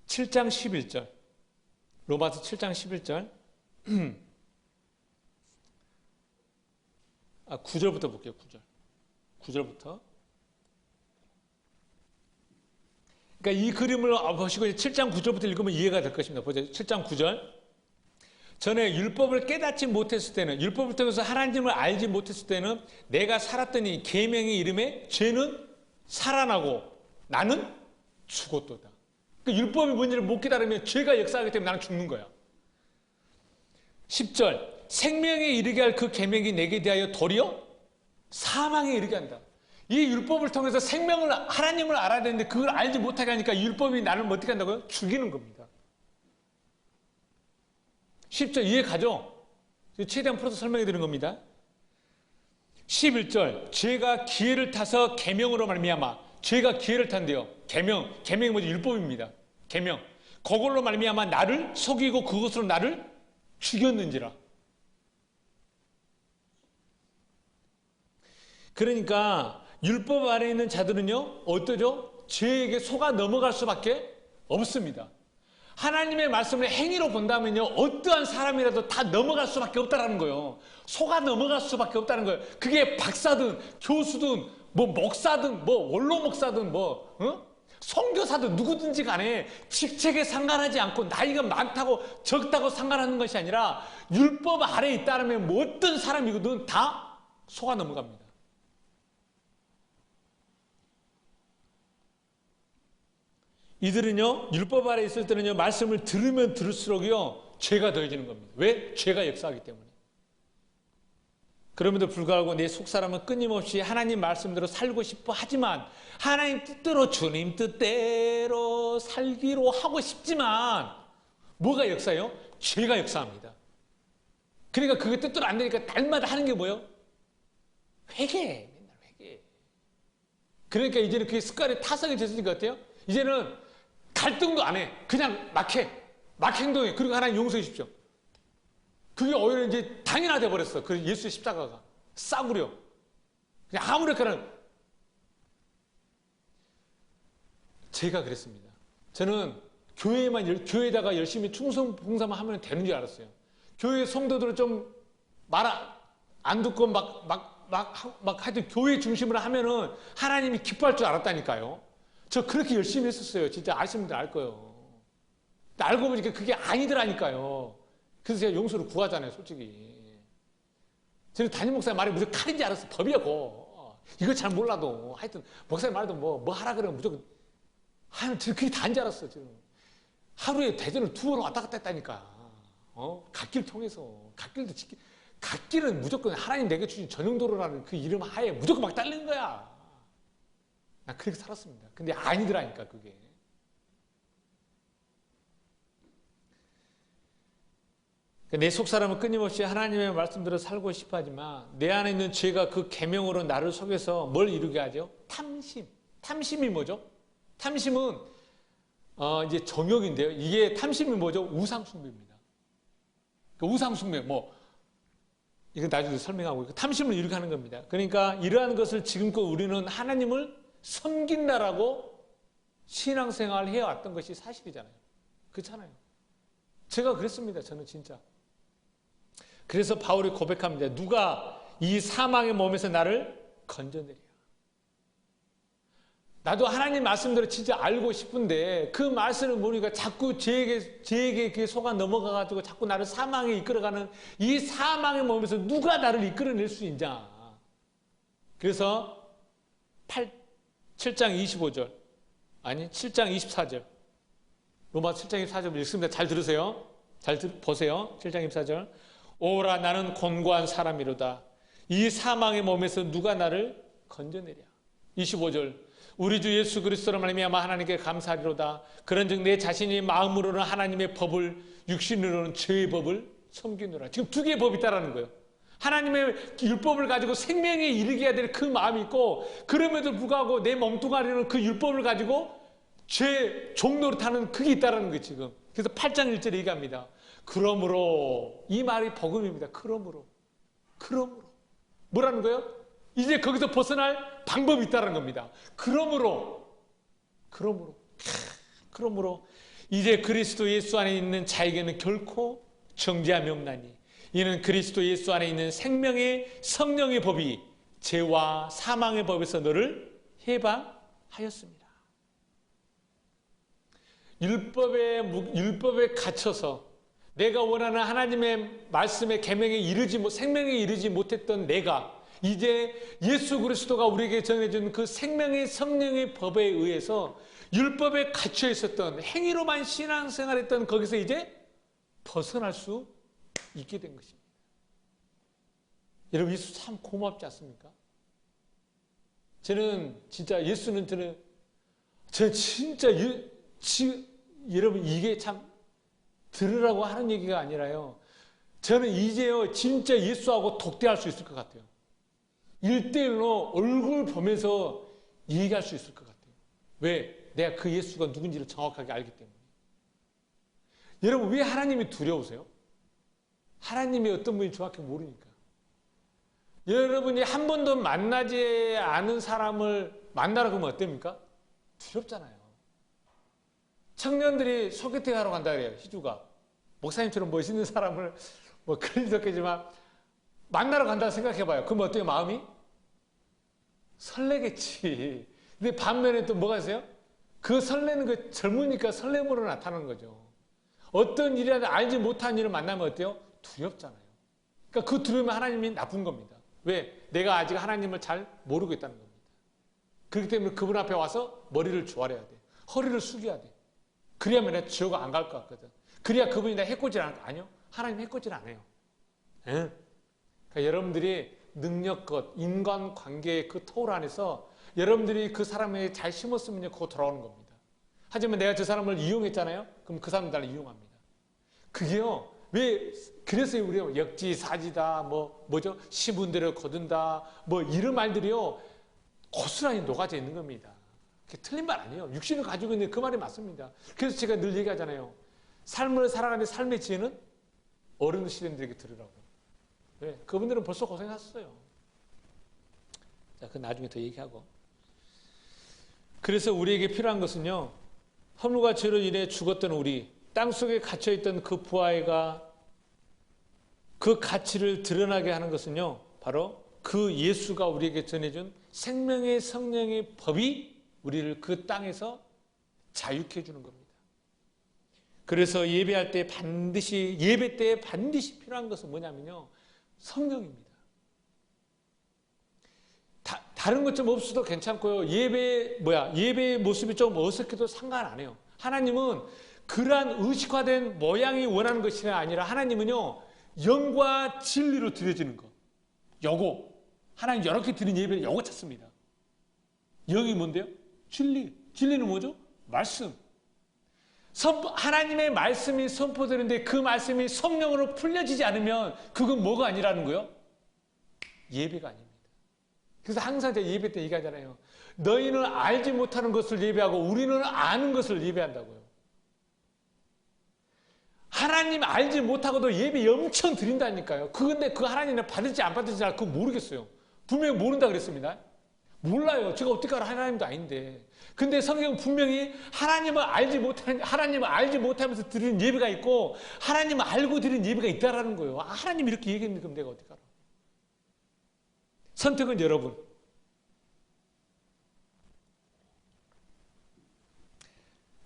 (7장 11절) 로마서 7장 11절 9절부터 볼게요. 9절부터. 그러니까 이 그림을 보시고 7장 9절부터 읽으면 이해가 될 것입니다. 보세요. 7장 9절. 전에 율법을 깨닫지 못했을 때는, 율법을 통해서 하나님을 알지 못했을 때는 내가 살았더니 계명의 이름에 죄는 살아나고 나는 죽었도다. 그러니까 율법의 문제를 못 깨달으면 죄가 역사하기 때문에 나는 죽는 거야. 10절. 생명에 이르게 할 그 계명이 내게 대하여 도리어 사망에 이르게 한다. 이 율법을 통해서 하나님을 알아야 되는데 그걸 알지 못하게 하니까 이 율법이 나를 어떻게 한다고요? 죽이는 겁니다. 10절 이해 가죠? 최대한 풀어서 설명해 드리는 겁니다. 11절. 죄가 기회를 타서 계명으로 말미암아. 죄가 기회를 탄대요. 계명이 뭐지? 율법입니다. 계명. 그걸로 말미암아 나를 속이고 그것으로 나를 죽였는지라. 그러니까 율법 아래에 있는 자들은요, 어떠죠? 죄에게 속아 넘어갈 수밖에 없습니다. 하나님의 말씀을 행위로 본다면요, 어떠한 사람이라도 다 넘어갈 수밖에 없다는 거예요. 속아 넘어갈 수밖에 없다는 거예요. 그게 박사든 교수든 뭐 목사든 뭐 원로 목사든 뭐 선교사든 누구든지 간에 직책에 상관하지 않고 나이가 많다고 적다고 상관하는 것이 아니라 율법 아래에 있다면 뭐 어떤 사람이거든 다 속아 넘어갑니다. 이들은요, 율법 아래에 있을 때는요, 말씀을 들으면 들을수록요, 죄가 더해지는 겁니다. 왜? 죄가 역사하기 때문에. 그럼에도 불구하고 내 속사람은 끊임없이 하나님 말씀대로 살고 싶어 하지만, 하나님 뜻대로, 주님 뜻대로 살기로 하고 싶지만, 뭐가 역사해요? 죄가 역사합니다. 그러니까 그게 뜻대로 안 되니까 날마다 하는 게 뭐예요? 회개. 맨날 회개. 그러니까 이제는 그게 습관에 타성이 됐으니까 어때요? 이제는 갈등도 안 해. 그냥 막 해. 막 행동해. 그리고 하나님 용서해 주십시오. 그게 오히려 이제 당연하게 버렸어. 그 예수의 십자가가. 싸구려. 그냥 아무렇게나. 제가 그랬습니다. 저는 교회에다가 열심히 충성 봉사만 하면 되는 줄 알았어요. 교회 성도들은 좀 말 안 듣고 막 하여튼 교회 중심으로 하면은 하나님이 기뻐할 줄 알았다니까요. 저 그렇게 열심히 했었어요. 진짜 아시는 분들 알 거예요. 알고 보니까 그게 아니더라니까요. 그래서 제가 용서를 구하잖아요, 솔직히. 저는 담임 목사님 말이 무조건 칼인 줄 알았어요. 법이라고. 이거 잘 몰라도 하여튼 목사님 말도 뭐 하라 그러면 무조건 하여튼 저는 그게 다인 줄 알았어요. 지금 하루에 대전을 2번 왔다 갔다 했다니까. 갓길 통해서 갓길은 무조건 하나님 내게 주신 전용도로라는 그 이름 하에 무조건 막 달리는 거야. 난 그렇게 살았습니다. 근데 아니더라니까 그게. 내 속사람은 끊임없이 하나님의 말씀대로 살고 싶어 하지만 내 안에 있는 죄가 그 계명으로 나를 속여서 뭘 이루게 하죠? 탐심. 탐심이 뭐죠? 탐심은 이제 정욕인데요. 이게 탐심이 뭐죠? 우상숭배입니다. 우상숭배 이거 나중에 설명하고 탐심을 이렇게 하는 겁니다. 그러니까 이러한 것을 지금껏 우리는 하나님을 섬긴다라고 신앙생활을 해왔던 것이 사실이잖아요. 그렇잖아요. 제가 그랬습니다. 저는 진짜. 그래서 바울이 고백합니다. 누가 이 사망의 몸에서 나를 건져내랴. 나도 하나님 말씀대로 진짜 알고 싶은데 그 말씀을 모르니까 자꾸 제에게 그게 속아 넘어가가지고 자꾸 나를 사망에 이끌어가는 이 사망의 몸에서 누가 나를 이끌어낼 수 있냐. 그래서 7장 25절 아니 7장 24절 로마 7장 24절 읽습니다. 잘 들으세요. 잘 보세요. 7장 24절 오라 나는 곤고한 사람이로다. 이 사망의 몸에서 누가 나를 건져내랴. 25절 우리 주 예수 그리스도로 말미암아 하나님께 감사하리로다. 그런즉 내 자신이 마음으로는 하나님의 법을 육신으로는 죄의 법을 섬기노라. 지금 2개의 법이 있다라는 거예요. 하나님의 율법을 가지고 생명에 이르게 해야 될 그 마음이 있고 그럼에도 불구하고 내 몸뚱아리는 그 율법을 가지고 죄 종노릇 하는 그게 있다라는 거예요. 지금. 그래서 8장 1절에 얘기합니다. 그러므로 이 말이 복음입니다. 그러므로 뭐라는 거예요? 이제 거기서 벗어날 방법이 있다는 겁니다. 그러므로 이제 그리스도 예수 안에 있는 자에게는 결코 정죄함이 없나니 이는 그리스도 예수 안에 있는 생명의 성령의 법이 죄와 사망의 법에서 너를 해방하였습니다. 율법에 갇혀서 내가 원하는 하나님의 말씀의 계명에 생명에 이르지 못했던 내가 이제 예수 그리스도가 우리에게 전해준 그 생명의 성령의 법에 의해서 율법에 갇혀 있었던 행위로만 신앙생활했던 거기서 이제 벗어날 수 있게 된 것입니다. 여러분 예수 참 고맙지 않습니까? 저는 진짜 여러분 이게 참 들으라고 하는 얘기가 아니라요. 저는 이제요 진짜 예수하고 독대할 수 있을 것 같아요. 1대1로 얼굴 보면서 얘기할 수 있을 것 같아요. 왜? 내가 그 예수가 누군지를 정확하게 알기 때문에. 여러분 왜 하나님이 두려우세요? 하나님이 어떤 분이 정확히 모르니까. 여러분이 한 번도 만나지 않은 사람을 만나러 가면 어떻습니까? 두렵잖아요. 청년들이 소개팅 하러 간다 그래요. 희주가. 목사님처럼 멋있는 사람을 그런 일도 없겠지만 만나러 간다고 생각해봐요. 그럼 어때요? 마음이? 설레겠지. 근데 반면에 또 뭐가 있어요? 그 설레는 거 젊으니까 설렘으로 나타나는 거죠. 어떤 일이라도 알지 못한 일을 만나면 어때요? 두렵잖아요. 그러니까 그 두려움이 하나님이 나쁜 겁니다. 왜? 내가 아직 하나님을 잘 모르고 있다는 겁니다. 그렇기 때문에 그분 앞에 와서 머리를 조아려야 돼. 허리를 숙여야 돼. 그래야만 내가 지옥 안 갈 것 같거든. 그래야 그분이 나 해코지를 안 할까? 아니요. 하나님 해코지를 안 해요. 예? 그러니까 여러분들이 능력껏 인간관계의 그 토를 안에서 여러분들이 그 사람에게 잘 심었으면 그거 돌아오는 겁니다. 하지만 내가 저 사람을 이용했잖아요. 그럼 그 사람도 나를 이용합니다. 그게요. 왜 그래서 우리가 역지사지다 뭐죠? 시분대를 거둔다 이런 말들이요. 고스란히 녹아져 있는 겁니다. 그게 틀린 말 아니에요. 육신을 가지고 있는 그 말이 맞습니다. 그래서 제가 늘 얘기하잖아요. 삶을 살아가는 삶의 지혜는 어른 시대들에게 들으라고. 왜? 그분들은 벌써 고생했어요. 자, 그 나중에 더 얘기하고. 그래서 우리에게 필요한 것은요. 허물과 죄로 인해 죽었던 우리, 땅속에 갇혀있던 그 부하가 그 가치를 드러나게 하는 것은요, 바로 그 예수가 우리에게 전해준 생명의 성령의 법이 우리를 그 땅에서 자유케 해주는 겁니다. 그래서 예배할 때 예배 때 반드시 필요한 것은 뭐냐면요, 성령입니다. 다른 것 좀 없어도 괜찮고요. 예배의 모습이 좀 어색해도 상관 안 해요. 하나님은 그러한 의식화된 모양이 원하는 것이 아니라 하나님은요, 영과 진리로 드려지는 것. 요거. 하나님 이렇게 드린 예배를 요거 찾습니다. 영이 뭔데요? 진리. 진리는 뭐죠? 말씀. 하나님의 말씀이 선포되는데 그 말씀이 성령으로 풀려지지 않으면 그건 뭐가 아니라는 거예요? 예배가 아닙니다. 그래서 항상 제가 예배 때 얘기하잖아요. 너희는 알지 못하는 것을 예배하고 우리는 아는 것을 예배한다고요. 하나님 알지 못하고도 예배 엄청 드린다니까요. 근데 그 하나님은 받을지 안 받을지 그거 모르겠어요. 분명히 모른다 그랬습니다. 몰라요. 제가 어떻게 알아? 하나님도 아닌데. 근데 성경은 분명히 하나님을 알지 못하면서 드리는 예배가 있고 하나님을 알고 드리는 예배가 있다라는 거예요. 하나님 이렇게 얘기했는데 그럼 내가 어떻게 알아? 선택은 여러분.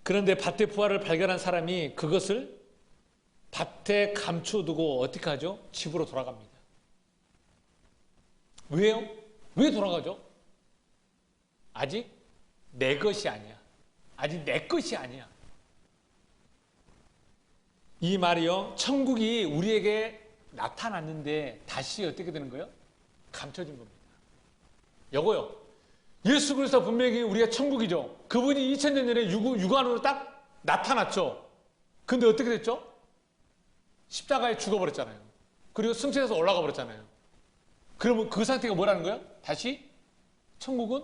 그런데 밭의 부활을 발견한 사람이 그것을 밭에 감춰두고 어떻게 하죠? 집으로 돌아갑니다. 왜요? 왜 돌아가죠? 아직 내 것이 아니야. 아직 내 것이 아니야. 이 말이요, 천국이 우리에게 나타났는데 다시 어떻게 되는 거예요? 감춰진 겁니다. 요거요. 예수 그리스도 분명히 우리가 천국이죠. 그분이 2000년 전에 육안으로 딱 나타났죠. 근데 어떻게 됐죠? 십자가에 죽어버렸잖아요. 그리고 승천해서 올라가 버렸잖아요. 그러면 그 상태가 뭐라는 거예요? 다시 천국은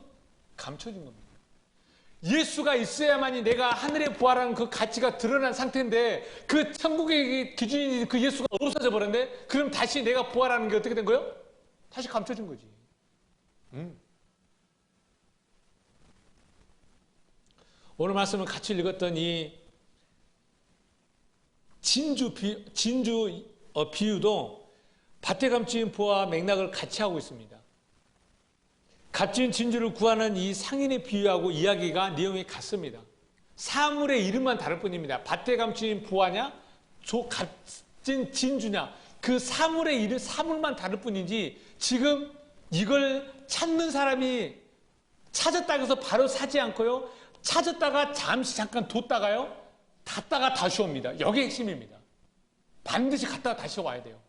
감춰진 겁니다. 예수가 있어야만이 내가 하늘에 부활하는 그 가치가 드러난 상태인데 그 천국의 기준인 그 예수가 없어져 버렸는데 그럼 다시 내가 부활하는 게 어떻게 된 거예요? 다시 감춰진 거지. 오늘 말씀을 같이 읽었던 이 진주 비유도 밭에 감추인 부와 맥락을 같이 하고 있습니다. 값진 진주를 구하는 이 상인의 비유하고 이야기가 내용이 같습니다. 사물의 이름만 다를 뿐입니다. 밭에 감추인 부하냐, 값진 진주냐, 그 사물의 이름, 사물만 다를 뿐이지 지금 이걸 찾는 사람이 찾았다고 해서 바로 사지 않고요. 찾았다가 잠깐 뒀다가요. 갔다가 다시 옵니다. 여기 핵심입니다. 반드시 갔다가 다시 와야 돼요.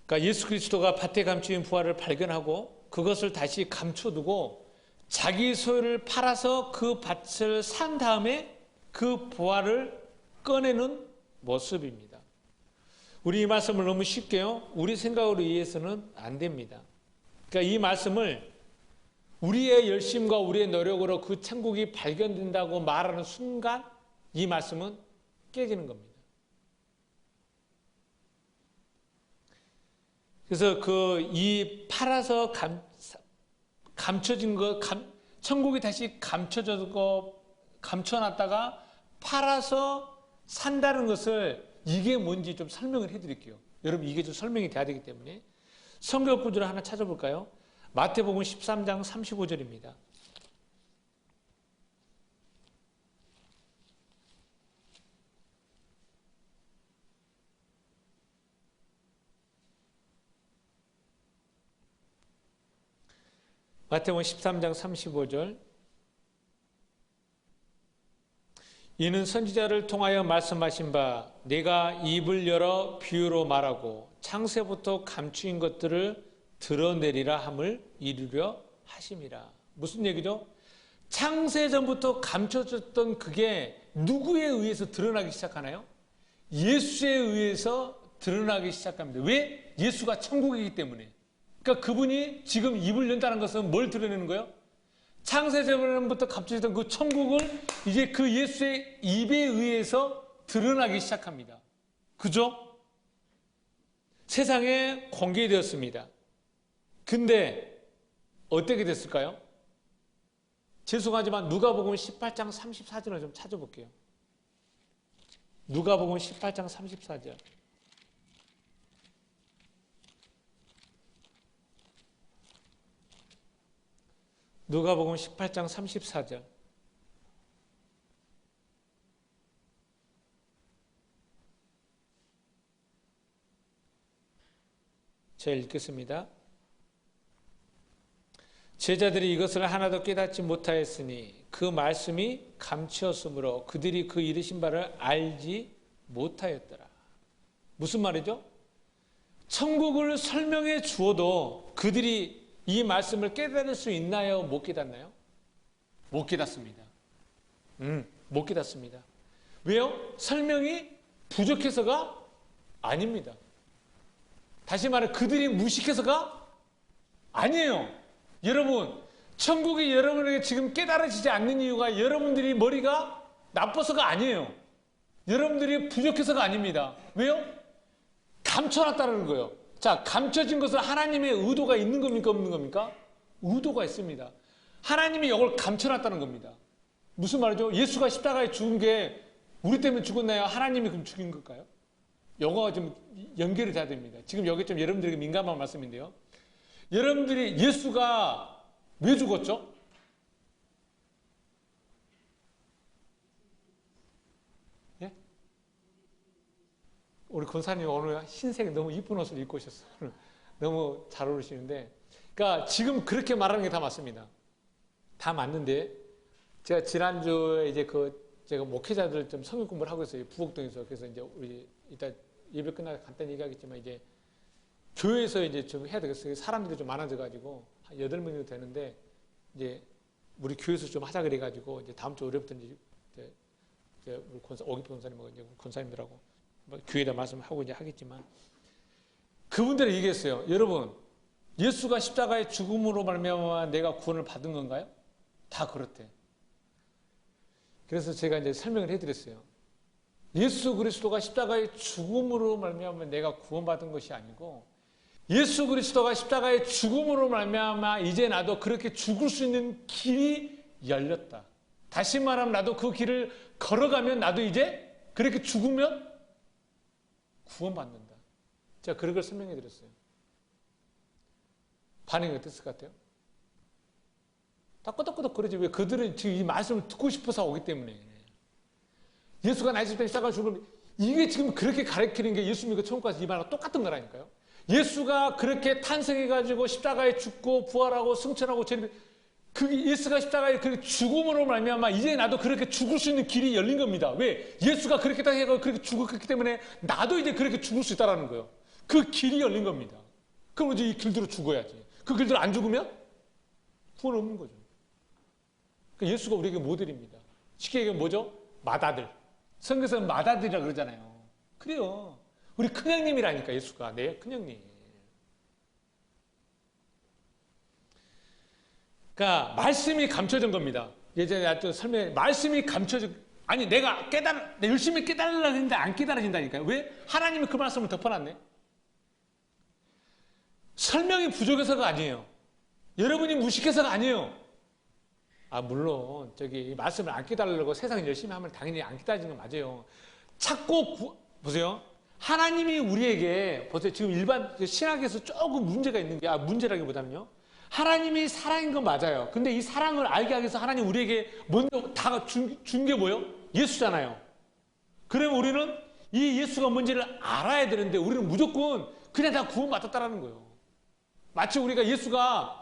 그러니까 예수 그리스도가 밭에 감추인 부활을 발견하고 그것을 다시 감춰두고 자기 소유를 팔아서 그 밭을 산 다음에 그 부활을 꺼내는 모습입니다. 우리 이 말씀을 너무 쉽게요. 우리 생각으로 이해해서는 안 됩니다. 그러니까 이 말씀을 우리의 열심과 우리의 노력으로 그 천국이 발견된다고 말하는 순간 이 말씀은 깨지는 겁니다. 그래서 이 팔아서 감춰진 거, 천국이 다시 감춰져고 감춰놨다가 팔아서 산다는 것을 이게 뭔지 좀 설명을 해드릴게요. 여러분 이게 좀 설명이 돼야 되기 때문에 성경 구절을 하나 찾아볼까요? 마태복음 13장 35절입니다. 마태복음 13장 35절 이는 선지자를 통하여 말씀하신 바 내가 입을 열어 비유로 말하고 창세부터 감추인 것들을 드러내리라 함을 이루려 하심이라. 무슨 얘기죠? 창세전부터 감춰졌던 그게 누구에 의해서 드러나기 시작하나요? 예수에 의해서 드러나기 시작합니다. 왜? 예수가 천국이기 때문에. 그러니까 그분이 지금 입을 연다는 것은 뭘 드러내는 거예요? 창세전부터 감춰졌던 그 천국을 이제 그 예수의 입에 의해서 드러나기 시작합니다. 그죠? 세상에 공개되었습니다. 근데 어떻게 됐을까요? 죄송하지만 누가복음 18장 34절을 좀 찾아볼게요. 누가복음 18장 34절. 누가복음 18장 34절. 제가 읽겠습니다. 제자들이 이것을 하나도 깨닫지 못하였으니 그 말씀이 감추었으므로 그들이 그 이르신 바를 알지 못하였더라. 무슨 말이죠? 천국을 설명해 주어도 그들이 이 말씀을 깨달을 수 있나요? 못 깨닫나요? 못 깨닫습니다. 못 깨닫습니다. 왜요? 설명이 부족해서가 아닙니다. 다시 말해 그들이 무식해서가 아니에요. 여러분, 천국이 여러분에게 지금 깨달아지지 않는 이유가 여러분들이 머리가 나빠서가 아니에요. 여러분들이 부족해서가 아닙니다. 왜요? 감춰놨다는 거예요. 자, 감춰진 것은 하나님의 의도가 있는 겁니까? 없는 겁니까? 의도가 있습니다. 하나님이 이걸 감춰놨다는 겁니다. 무슨 말이죠? 예수가 십자가에 죽은 게 우리 때문에 죽었나요? 하나님이 그럼 죽인 걸까요? 이거가 좀 연결이 돼야 됩니다. 지금 여기 좀 여러분들에게 민감한 말씀인데요. 여러분들이 예수가 왜 죽었죠? 예? 우리 권사님 오늘 흰색 너무 이쁜 옷을 입고 오셨어요. 너무 잘 어울리시는데, 그러니까 지금 그렇게 말하는 게 다 맞습니다. 다 맞는데, 제가 지난주에 이제 제가 목회자들 좀 성경 공부를 하고 있어요. 부곡동에서. 그래서 이제 우리 이따 예배 끝나고 간단히 얘기하겠지만 이제 교회에서 이제 좀 해야 되겠어요. 사람들이 좀 많아져가지고 한 8명 정도 되는데 이제 우리 교회에서 좀 하자 그래가지고 이제 다음 주 월요일부터 이제 우리 오기표 권사님하고 이제 권사님들하고 교회에다 말씀하고 이제 하겠지만 그분들이 얘기했어요. 여러분, 예수가 십자가의 죽음으로 말미암아 내가 구원을 받은 건가요? 다 그렇대. 그래서 제가 이제 설명을 해드렸어요. 예수 그리스도가 십자가의 죽음으로 말미암아 내가 구원받은 것이 아니고 예수 그리스도가 십자가의 죽음으로 말미암아 이제 나도 그렇게 죽을 수 있는 길이 열렸다. 다시 말하면 나도 그 길을 걸어가면 나도 이제 그렇게 죽으면 구원받는다. 제가 그런 걸 설명해 드렸어요. 반응이 어땠을 것 같아요? 다 끄덕끄덕 거리지. 왜? 그들은 지금 이 말씀을 듣고 싶어서 오기 때문에. 예수가 나의 십자가에 십자가 죽으면 이게 지금 그렇게 가르치는 게 예수 믿고 천국 가서 이 말과 똑같은 거라니까요. 예수가 그렇게 탄생해가지고 십자가에 죽고 부활하고 승천하고 그 예수가 십자가에 그렇게 죽음으로 말미암아 이제 나도 그렇게 죽을 수 있는 길이 열린 겁니다. 왜? 예수가 그렇게 딱 해서 그렇게 죽었기 때문에 나도 이제 그렇게 죽을 수 있다는 거예요. 그 길이 열린 겁니다. 그럼 이제 이 길대로 죽어야지. 그 길대로 안 죽으면 구원 없는 거죠. 그러니까 예수가 우리에게 모델입니다. 쉽게 얘기하면 뭐죠? 맏아들. 성경에서는 맏아들이라고 그러잖아요. 그래요. 우리 큰형님이라니까 예수가. 네, 큰형님. 그러니까 말씀이 감춰진 겁니다. 예전에 나도 설명해. 말씀이 감춰진. 아니 내가 열심히 깨달으려고 했는데 안 깨달아진다니까요. 왜? 하나님이 그 말씀을 덮어놨네. 설명이 부족해서가 아니에요. 여러분이 무식해서가 아니에요. 물론 저기 말씀을 안 깨달으려고 세상 열심히 하면 당연히 안 깨달아지는 건 맞아요. 찾고 보세요. 하나님이 우리에게 보세요. 지금 일반 신학에서 조금 문제가 있는 게 문제라기보다는요. 하나님이 사랑인 건 맞아요. 근데 이 사랑을 알게 하기 위해서 하나님 우리에게 먼저 다 준 게 뭐예요? 예수잖아요. 그러면 우리는 이 예수가 뭔지를 알아야 되는데 우리는 무조건 그냥 다 구원받았다라는 거예요. 마치 우리가 예수가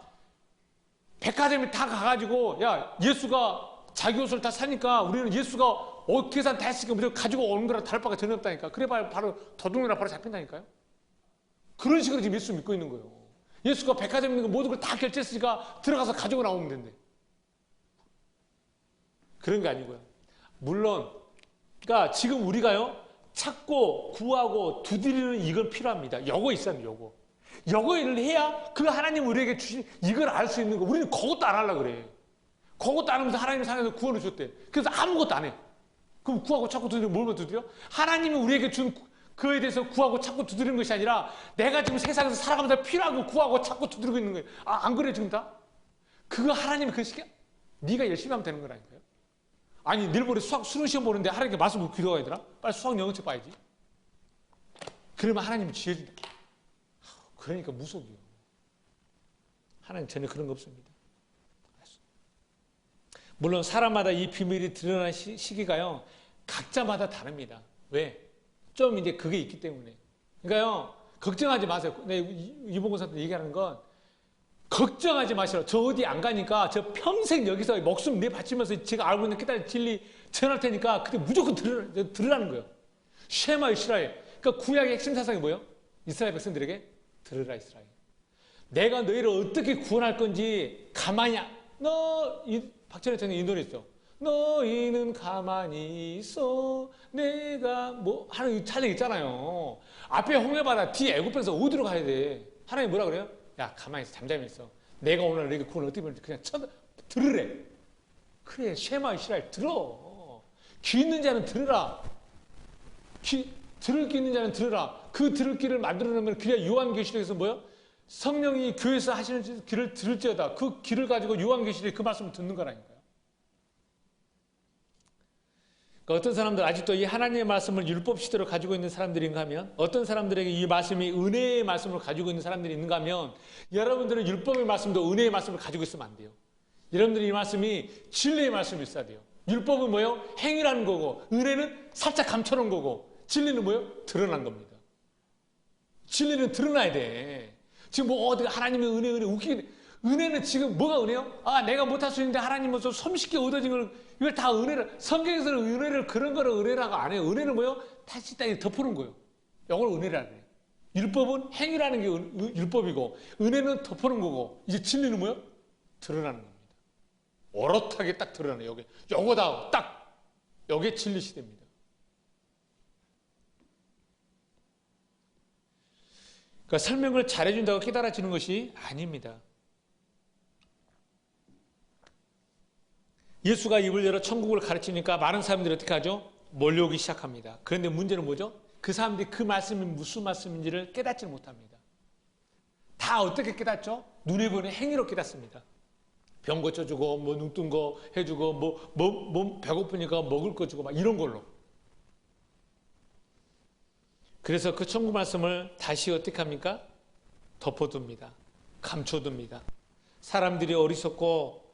백화점에 다 가가지고 야 예수가 자기 옷을 다 사니까 우리는 예수가 계산 다 했으니까 무조건 가지고 오는 거랑 다를 바가 전혀 없다니까. 그래 봐야 바로 도둑이나 바로 잡힌다니까요. 그런 식으로 지금 예수 믿고 있는 거예요. 예수가 백화점에 있는 거 모든 걸 다 결제했으니까 들어가서 가지고 나오면 된대. 그런 게 아니고요. 물론 그러니까 지금 우리가요 찾고 구하고 두드리는 이건 필요합니다. 요거 있어요. 요거를 해야 그 하나님 우리에게 주신 이걸 알 수 있는 거. 우리는 그것도 안 하려고 그래. 그것도 안 하면서 하나님이 상에서 구원을 줬대. 그래서 아무것도 안 해. 그럼 구하고 찾고 두드리면 뭘 두드려? 하나님이 우리에게 준 그에 대해서 구하고 찾고 두드리는 것이 아니라 내가 지금 세상에서 살아가면서 필요하고 구하고 찾고 두드리고 있는 거예요. 아, 안 그래 지금 다? 그거 하나님이 그 시간 네가 열심히 하면 되는 거라니까요. 아니 내일 모레 수능 시험 보는데 하나님께 말씀 기도해야 되나? 빨리 수학 영어책 봐야지. 그러면 하나님이 지혜 준다. 그러니까 무속이요. 하나님 전혀 그런 거 없습니다. 물론 사람마다 이 비밀이 드러나는 시기가요. 각자마다 다릅니다. 왜? 좀 이제 그게 있기 때문에. 그러니까요. 걱정하지 마세요. 네, 이봉사한테 얘기하는 건 걱정하지 마시라. 저 어디 안 가니까 저 평생 여기서 목숨 내 바치면서 제가 알고 있는 깨달은 진리 전할 테니까 그때 무조건 들으라는 거예요. 쉐마 이스라엘. 그러니까 구약의 핵심 사상이 뭐예요? 이스라엘 백성들에게 들으라 이스라엘. 내가 너희를 어떻게 구원할 건지 가만히 박찬호 전에 이 노래 있죠. 너희는 가만히 있어 내가 뭐 하는 찬양 있잖아요. 앞에 홍해바다 뒤에 애굽에서 어디로 가야 돼? 하나님 뭐라 그래요? 야 가만히 있어 잠잠히 있어. 내가 오늘 너에게 구원 어떻게 받는지 그냥 들으래. 그래 쉐마 이스라엘 들어. 귀 있는 자는 들으라. 들을 귀 있는 자는 들으라. 그 들을 귀를 만들어내면 그래야 요한계시록에서 뭐요? 성령이 교회에서 하시는 귀를 들을지어다. 그 귀를 가지고 요한계시록에 그 말씀을 듣는 거라니까요. 그러니까 어떤 사람들 아직도 이 하나님의 말씀을 율법 시대로 가지고 있는 사람들인가 하면 어떤 사람들에게 이 말씀이 은혜의 말씀을 가지고 있는 사람들이 있는가 하면 여러분들은 율법의 말씀도 은혜의 말씀을 가지고 있으면 안 돼요. 여러분들이 이 말씀이 진리의 말씀이 있어야 돼요. 율법은 뭐예요? 행위라는 거고 은혜는 살짝 감춰놓은 거고 진리는 뭐예요? 드러난 겁니다. 진리는 드러나야 돼. 지금 뭐 어디가 하나님의 은혜 웃기게 은혜는 지금 뭐가 은혜요? 아 내가 못할 수 있는데 하나님은 좀 손쉽게 얻어진 걸 이걸 다 은혜를 성경에서는 은혜를 그런 거를 은혜라고 안 해요. 은혜는 뭐예요? 다시 덮어놓은 거예요. 이걸 은혜라고 해요. 율법은 행위라는 게 율법이고 은혜는 덮어놓은 거고 이제 진리는 뭐예요? 드러나는 겁니다. 오롯하게 딱 드러나는 여기 요거다 딱 요게 진리 시대입니다. 그러니까 설명을 잘해준다고 깨달아지는 것이 아닙니다. 예수가 입을 열어 천국을 가르치니까 많은 사람들이 어떻게 하죠? 몰려오기 시작합니다. 그런데 문제는 뭐죠? 그 사람들이 그 말씀이 무슨 말씀인지를 깨닫지 못합니다. 다 어떻게 깨닫죠? 눈에 보이는 행위로 깨닫습니다. 병 고쳐주고 뭐 눈 뜬 거 해주고 몸 배고프니까 먹을 거 주고 막 이런 걸로. 그래서 그 천국 말씀을 다시 어떻게 합니까? 덮어둡니다. 감춰둡니다. 사람들이 어리석고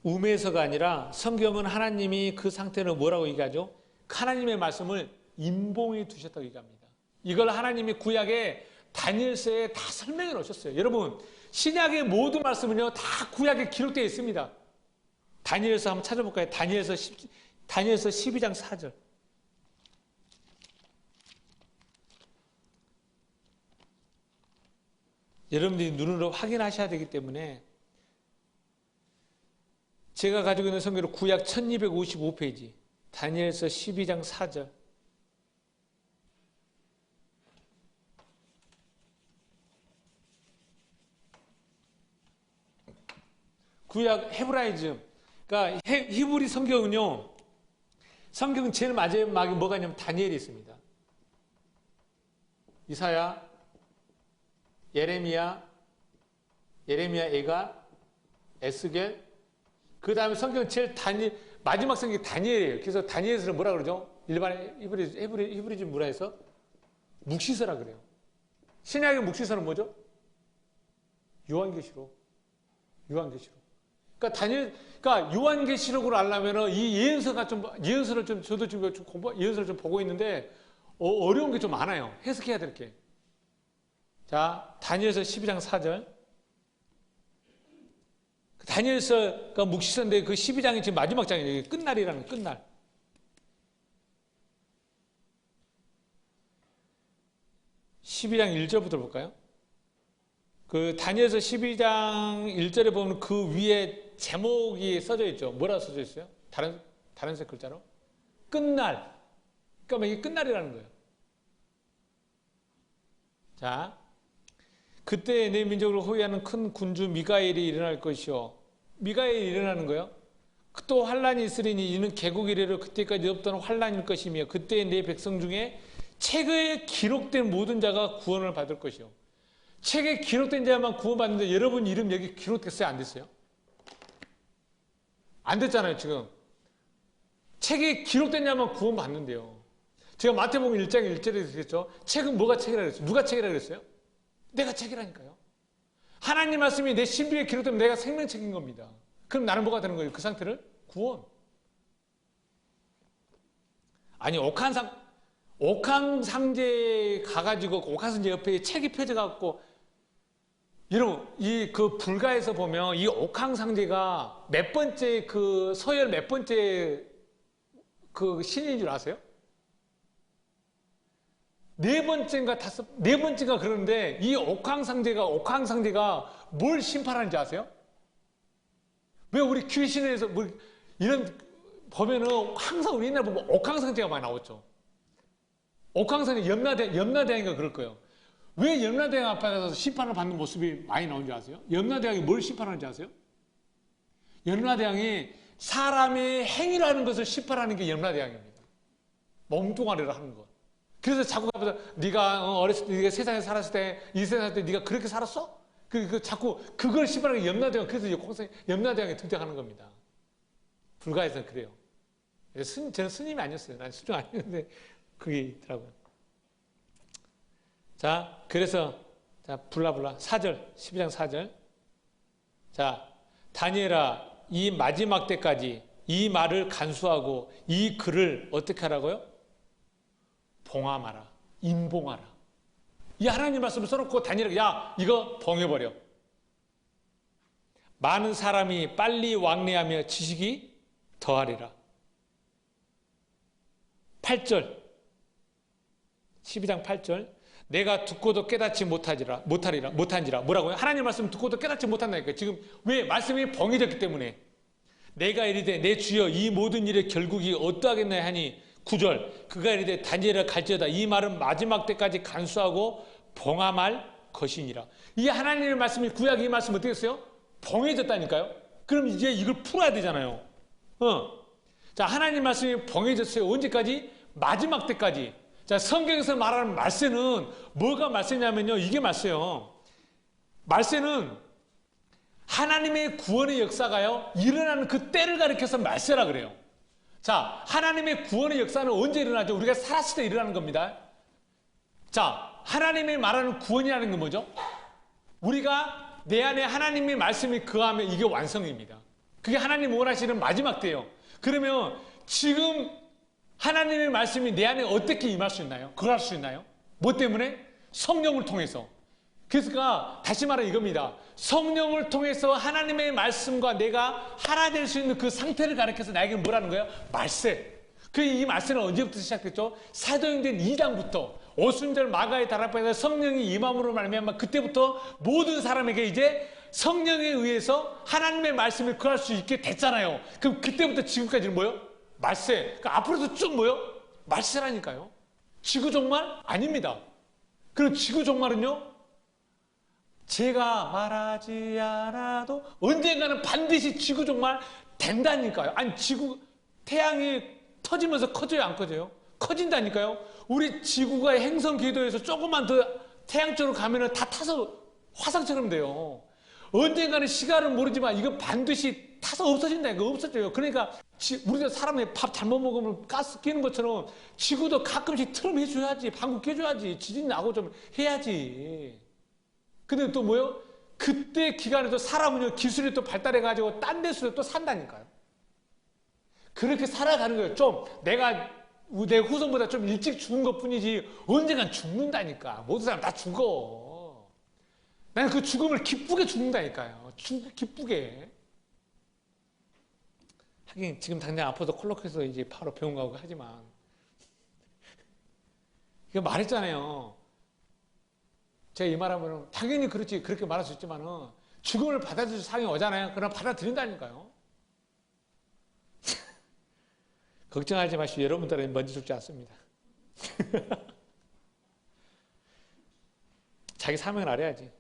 우매해서가 아니라 성경은 하나님이 그 상태는 뭐라고 얘기하죠? 하나님의 말씀을 임봉해 두셨다고 얘기합니다. 이걸 하나님이 구약에 다니엘서에 다 설명해 놓으셨어요. 여러분 신약의 모든 말씀은요 다 구약에 기록되어 있습니다. 다니엘서 한번 찾아볼까요? 다니엘서 12장 4절. 여러분들이 눈으로 확인하셔야 되기 때문에 제가 가지고 있는 성경은 구약 1255페이지 다니엘서 12장 4절. 구약 헤브라이즘, 그러니까 히브리 성경은요, 성경은 제일 마지막에 뭐가 있냐면 다니엘이 있습니다. 이사야, 예레미야, 에가, 에스겔, 그 다음에 성경은 제일 마지막 성경이 다니엘이에요. 그래서 다니엘서를 뭐라 그러죠? 일반 히브리즘 문화에서 묵시서라 그래요. 신약의 묵시서는 뭐죠? 요한계시록. 그러니까 요한계시록으로 알려면은 이 예언서를 좀 저도 지금 예언서를 좀 보고 있는데 어려운 게 좀 많아요. 해석해야 될 게. 자, 다니엘서 12장 4절. 다니엘서가 묵시서인데 그 12장이 지금 마지막 장이에요. 끝날이라는 끝날. (12장 1절부터) 볼까요? 그 다니엘서 12장 1절에 보면 그 위에 제목이 써져 있죠. 뭐라 써져 있어요? 다른 색 글자로? 끝날. 그러니까 이게 끝날이라는 거예요. 자, 그때 내 민족을 호위하는 큰 군주 미가엘이 일어날 것이요. 미가엘이 일어나는 거예요. 또 환란이 있으리니 이는 개국 이래로 그때까지 없던 환란일 것이며 그때 내 백성 중에 책에 기록된 모든 자가 구원을 받을 것이요. 책에 기록된 자만 구원받는데 여러분 이름 여기 기록됐어요? 안 됐어요? 안 됐잖아요, 지금. 책에 기록된 자만 구원받는데요. 제가 마태복음 1장 1절에 그랬죠. 책은 뭐가 책이라 그랬어요? 누가 책이라 그랬어요? 내가 책이라니까요. 하나님 말씀이 내 신비에 기록되면 내가 생명책인 겁니다. 그럼 나는 뭐가 되는 거예요? 그 상태를? 구원. 아니, 옥황상제 가가지고 옥황상제 옆에 책이 펴져갖고 여러분 그 불가에서 보면 이 옥황상제가 몇 번째 그 서열 몇 번째 그 신인 줄 아세요? 네 번째인가 그러는데 이 옥황상제가 뭘 심판하는지 아세요? 왜 우리 귀신에서 뭐 이런 보면은 항상 우리 옛날 보면 옥황상제가 많이 나왔죠. 옥황상제 염라대왕인가 그럴 거예요. 왜 염라대왕 앞에 가서 심판을 받는 모습이 많이 나오는지 아세요? 염라대왕이 뭘 심판하는지 아세요? 염라대왕이 사람의 행위라는 것을 심판하는 게 염라대왕입니다. 몸뚱아리를 하는 것. 그래서 자꾸 가면서 네가 어렸을 때 네가 세상에 살았을 때 이 세상에 살 때 네가 그렇게 살았어? 자꾸 그걸 심판하는 게 염라대왕. 그래서 염라대왕이 등장하는 겁니다. 불가에서는 그래요. 저는 스님이 아니었어요. 난 수중 아니었는데 그게 있더라고요. 자, 그래서 자, 불라불라 4절 12장 4절. 자, 다니엘아 이 마지막 때까지 이 말을 간수하고 이 글을 어떻게 하라고요? 봉함하라. 임봉하라. 이 하나님 말씀을 써놓고 다니엘에게 야 이거 봉해버려. 많은 사람이 빨리 왕래하며 지식이 더하리라. 8절 12장 8절 내가 듣고도 깨닫지 못하리라. 뭐라고요? 하나님 말씀 듣고도 깨닫지 못한다니까요. 지금 왜? 말씀이 봉해졌기 때문에. 내가 이르되 내 주여 이 모든 일의 결국이 어떠하겠나요 하니 9절 그가 이르되 다니엘아 갈지어다 이 말은 마지막 때까지 간수하고 봉함할 것이니라. 이 하나님의 말씀이 구약 이 말씀 어떻게 했어요? 봉해졌다니까요. 그럼 이제 이걸 풀어야 되잖아요. 자, 하나님 말씀이 봉해졌어요. 언제까지? 마지막 때까지. 자, 성경에서 말하는 말세는 뭐가 말세냐면요. 이게 말세요. 말세는 하나님의 구원의 역사가요. 일어나는 그 때를 가리켜서 말세라 그래요. 자, 하나님의 구원의 역사는 언제 일어나죠? 우리가 살았을 때 일어나는 겁니다. 자, 하나님이 말하는 구원이라는 건 뭐죠? 우리가 내 안에 하나님의 말씀이 거하면 이게 완성입니다. 그게 하나님 원하시는 마지막 때예요. 그러면 지금 하나님의 말씀이 내 안에 어떻게 임할 수 있나요? 거할 수 있나요? 뭐 때문에? 성령을 통해서. 그래서 다시 말해 이겁니다. 성령을 통해서 하나님의 말씀과 내가 하나 될 수 있는 그 상태를 가리켜서 나에게는 뭐라는 거예요? 말세. 이 말세는 언제부터 시작됐죠? 사도행전 2장부터 오순절 마가의 다락방에서 성령이 임함으로 말미암아 그때부터 모든 사람에게 이제 성령에 의해서 하나님의 말씀을 구할 수 있게 됐잖아요. 그럼 그때부터 지금까지는 뭐예요? 말세. 그러니까 앞으로도 쭉 뭐예요? 말세라니까요. 지구 종말? 아닙니다. 그리고 지구 종말은요? 제가 말하지 않아도 언젠가는 반드시 지구 종말 된다니까요. 아니 태양이 터지면서 커져요? 안 커져요? 커진다니까요. 우리 지구가 행성 궤도에서 조금만 더 태양 쪽으로 가면은 다 타서 화상처럼 돼요. 언젠가는 시간은 모르지만 이거 반드시 타서 없어진다니까. 없어져요. 그러니까 우리가 사람이 밥 잘못 먹으면 가스 끼는 것처럼 지구도 가끔씩 트럼 해줘야지. 방구 껴줘야지. 지진 나고 좀 해야지. 근데 또 뭐요? 그때 기간에도 사람은요 기술이 또 발달해가지고 딴 데서 또 산다니까요. 그렇게 살아가는 거예요. 좀 내 후손보다 좀 일찍 죽은 것 뿐이지 언젠간 죽는다니까. 모든 사람 다 죽어. 나는 그 죽음을 기쁘게 죽는다니까요. 기쁘게. 하긴 지금 당장 아파서 콜록해서 이제 바로 병원 가고 하지만 이거 말했잖아요. 제가 이 말하면 당연히 그렇지 그렇게 말할 수 있지만은 죽음을 받아들일 상황이 오잖아요. 그럼 받아들인다니까요. 걱정하지 마시고 여러분들은 먼저 죽지 않습니다. 자기 사명을 알아야지.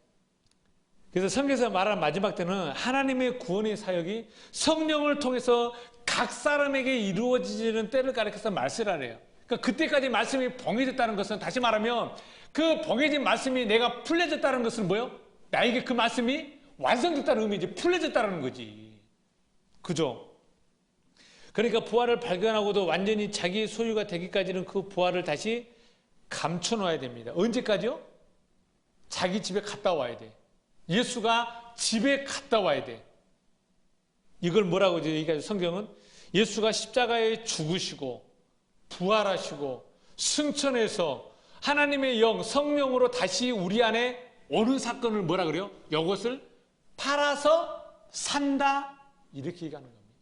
그래서 성경에서 말하는 마지막 때는 하나님의 구원의 사역이 성령을 통해서 각 사람에게 이루어지는 때를 가리켜서 말세라래요. 그러니까 그때까지 말씀이 봉해졌다는 것은 다시 말하면 그 봉해진 말씀이 내가 풀려졌다는 것은 뭐예요? 나에게 그 말씀이 완성됐다는 의미지, 풀려졌다는 거지. 그죠? 그러니까 부활을 발견하고도 완전히 자기 소유가 되기까지는 그 부활을 다시 감춰놓아야 됩니다. 언제까지요? 자기 집에 갔다 와야 돼. 예수가 집에 갔다 와야 돼. 이걸 뭐라고 얘기하죠? 성경은 예수가 십자가에 죽으시고 부활하시고 승천해서 하나님의 영, 성령으로 다시 우리 안에 오는 사건을 뭐라 그래요? 이것을 팔아서 산다, 이렇게 얘기하는 겁니다.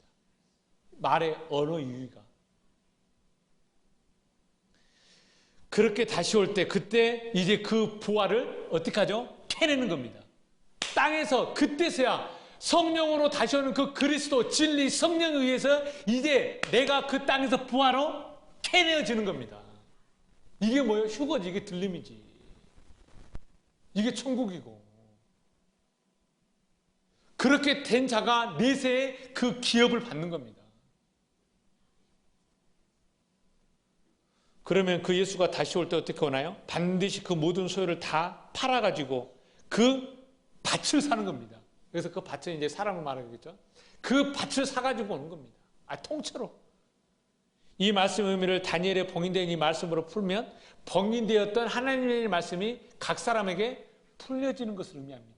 말의 언어 유희가. 그렇게 다시 올 때 그때 이제 그 부활을 어떻게 하죠? 캐내는 겁니다. 땅에서 그때서야 성령으로 다시 오는 그 그리스도 진리 성령에 의해서 이제 내가 그 땅에서 부활로 캐내어지는 겁니다. 이게 뭐예요? 휴거지. 이게 들림이지. 이게 천국이고. 그렇게 된 자가 내세의 그 기업을 받는 겁니다. 그러면 그 예수가 다시 올 때 어떻게 오나요? 반드시 그 모든 소유를 다 팔아가지고 그 밭을 사는 겁니다. 그래서 그 밭은 이제 사람을 말하겠죠. 그 밭을 사가지고 오는 겁니다. 통째로. 이 말씀의 의미를 다니엘의 봉인된 이 말씀으로 풀면 봉인되었던 하나님의 말씀이 각 사람에게 풀려지는 것을 의미합니다.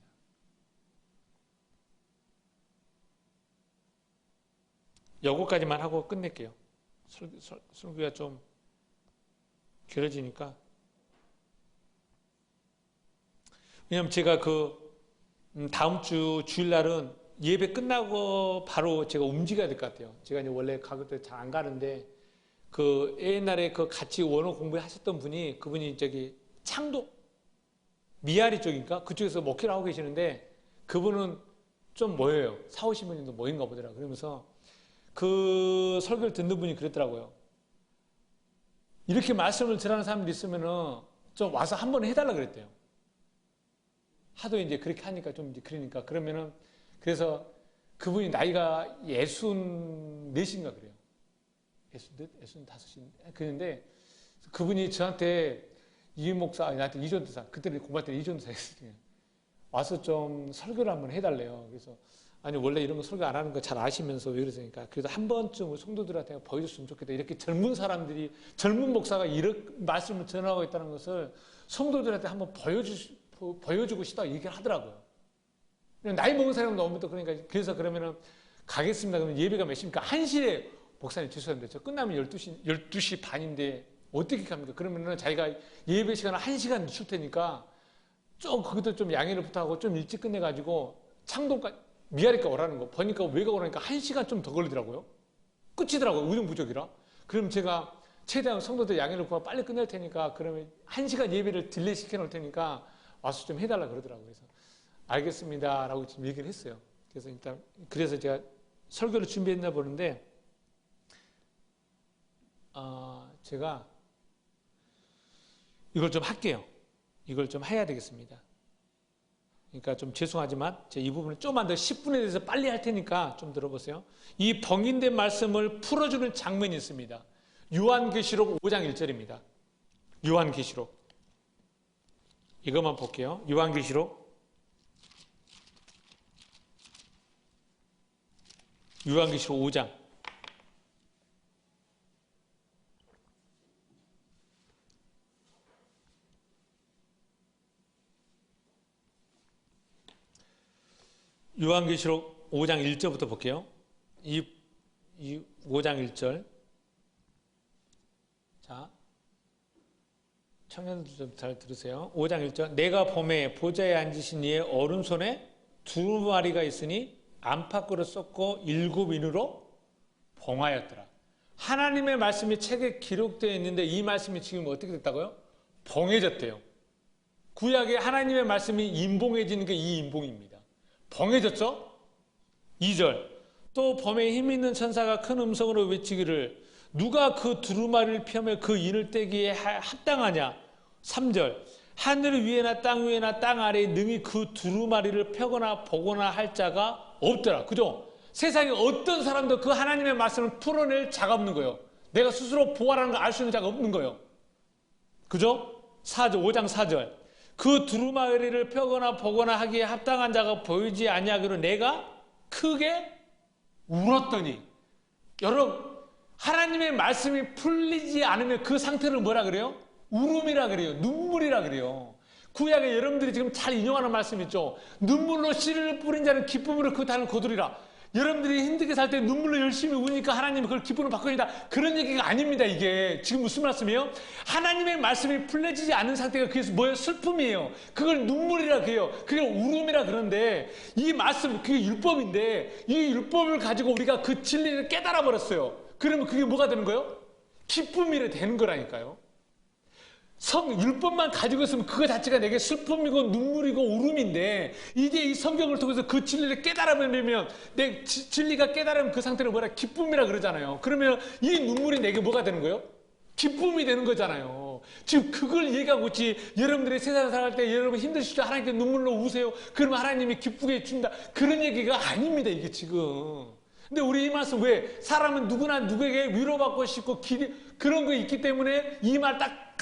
요거까지만 하고 끝낼게요. 설교가 좀 길어지니까. 왜냐면 제가 다음 주 주일날은 예배 끝나고 바로 제가 움직여야 될 것 같아요. 제가 이제 원래 가을 때 잘 안 가는데 옛날에 같이 원어 공부하셨던 분이 그분이 창도 미아리 쪽인가 그쪽에서 목회를 하고 계시는데 그분은 좀 모여요. 4, 50명 정도 모인가 보더라고요. 그러면서 그 설교를 듣는 분이 그랬더라고요. 이렇게 말씀을 전하는 사람들이 있으면은 좀 와서 한번 해달라 그랬대요. 하도 이제 그렇게 하니까 좀 이제 그러니까 그러면은 그래서 그분이 나이가 64인가 그래요. 65인 그런데 그분이 저한테 이 목사 나한테 이전도사 그때는 공부할 때 이전도사 했어요. 와서 좀 설교를 한번 해달래요. 그래서 아니 원래 이런 거 설교 안 하는 거 잘 아시면서 왜 그러십니까? 그래도 한 번쯤 성도들한테 보여줬으면 좋겠다. 이렇게 젊은 사람들이 젊은 목사가 이런 말씀을 전하고 있다는 것을 성도들한테 한번 보여주고 싶다 얘기를 하더라고요. 나이 먹은 사람은 너무 또 그러니까 그래서 그러면은 가겠습니다. 그러면 예배가 몇 시입니까? 1시에 목사님 죄송합니다. 저 끝나면 12시 반인데 어떻게 합니까? 그러면은 자기가 예배 시간을 1시간 늦출 테니까 거기도 좀 양해를 부탁하고 좀 일찍 끝내가지고 창동까지 미아리까 오라는 거. 보니까 외가 오라니까 1시간 좀 더 걸리더라고요. 끝이더라고요. 우정부족이라. 그럼 제가 최대한 성도들 양해를 구하고 빨리 끝낼 테니까 그러면 1시간 예배를 딜레이 시켜놓을 테니까 와서 좀 해달라 그러더라고요. 그래서 알겠습니다. 라고 지금 얘기를 했어요. 그래서 제가 설교를 준비했나 보는데, 제가 이걸 좀 할게요. 이걸 좀 해야 되겠습니다. 그러니까 좀 죄송하지만 이 부분을 좀만 더 10분에 대해서 빨리 할 테니까 좀 들어보세요. 이 봉인된 말씀을 풀어주는 장면이 있습니다. 요한계시록 5장 1절입니다. 요한계시록. 이것만 볼게요. 요한계시록 5장. 요한계시록 5장 1절부터 볼게요. 이 5장 1절. 자, 청년들 좀 잘 들으세요. 5장 1절. 내가 봄에 보좌에 앉으신 이의 오른손에 2마리가 있으니 안팎으로 썩고 7인으로 봉하였더라. 하나님의 말씀이 책에 기록되어 있는데 이 말씀이 지금 어떻게 됐다고요? 봉해졌대요. 구약에 하나님의 말씀이 임봉해지는 게 이 임봉입니다. 봉해졌죠? 2절. 또 범에 힘 있는 천사가 큰 음성으로 외치기를 누가 그 두루마리를 펴며 그 인을 떼기에 합당하냐? 3절. 하늘 위에나 땅 위에나 땅 아래에 능히 그 두루마리를 펴거나 보거나 할 자가 없더라. 그죠? 세상에 어떤 사람도 그 하나님의 말씀을 풀어낼 자가 없는 거예요. 내가 스스로 부활하는 걸 알 수 있는 자가 없는 거예요. 그죠? 5장 4절. 그 두루마리를 펴거나 보거나 하기에 합당한 자가 보이지 아니하기로 내가 크게 울었더니. 여러분, 하나님의 말씀이 풀리지 않으면 그 상태를 뭐라 그래요? 울음이라 그래요. 눈물이라 그래요. 구약에 여러분들이 지금 잘 인용하는 말씀 있죠. 눈물로 씨를 뿌린 자는 기쁨으로 그 단을 거두리라. 여러분들이 힘들게 살 때 눈물로 열심히 우니까 하나님이 그걸 기쁨으로 바꾸신다. 그런 얘기가 아닙니다. 이게 지금 무슨 말씀이에요? 하나님의 말씀이 풀려지지 않은 상태가 그게 뭐예요? 슬픔이에요. 그걸 눈물이라 해요. 그게 울음이라 그러는데 이 말씀 그게 율법인데 이 율법을 가지고 우리가 그 진리를 깨달아 버렸어요. 그러면 그게 뭐가 되는 거예요? 기쁨이 되는 거라니까요. 율법만 가지고 있으면 그거 자체가 내게 슬픔이고 눈물이고 울음인데 이제 이 성경을 통해서 그 진리를 깨달아버리면 내 진리가 깨달으면 그 상태를 뭐라 기쁨이라 그러잖아요. 그러면 이 눈물이 내게 뭐가 되는 거예요? 기쁨이 되는 거잖아요. 지금 그걸 얘기하고 있지. 여러분들이 세상을 살아갈 때 여러분 힘드시죠? 하나님께 눈물로 우세요. 그러면 하나님이 기쁘게 해준다. 그런 얘기가 아닙니다. 이게 지금. 근데 우리 이 말씀 왜? 사람은 누구나 누구에게 위로받고 싶고 그런 거 있기 때문에 이 말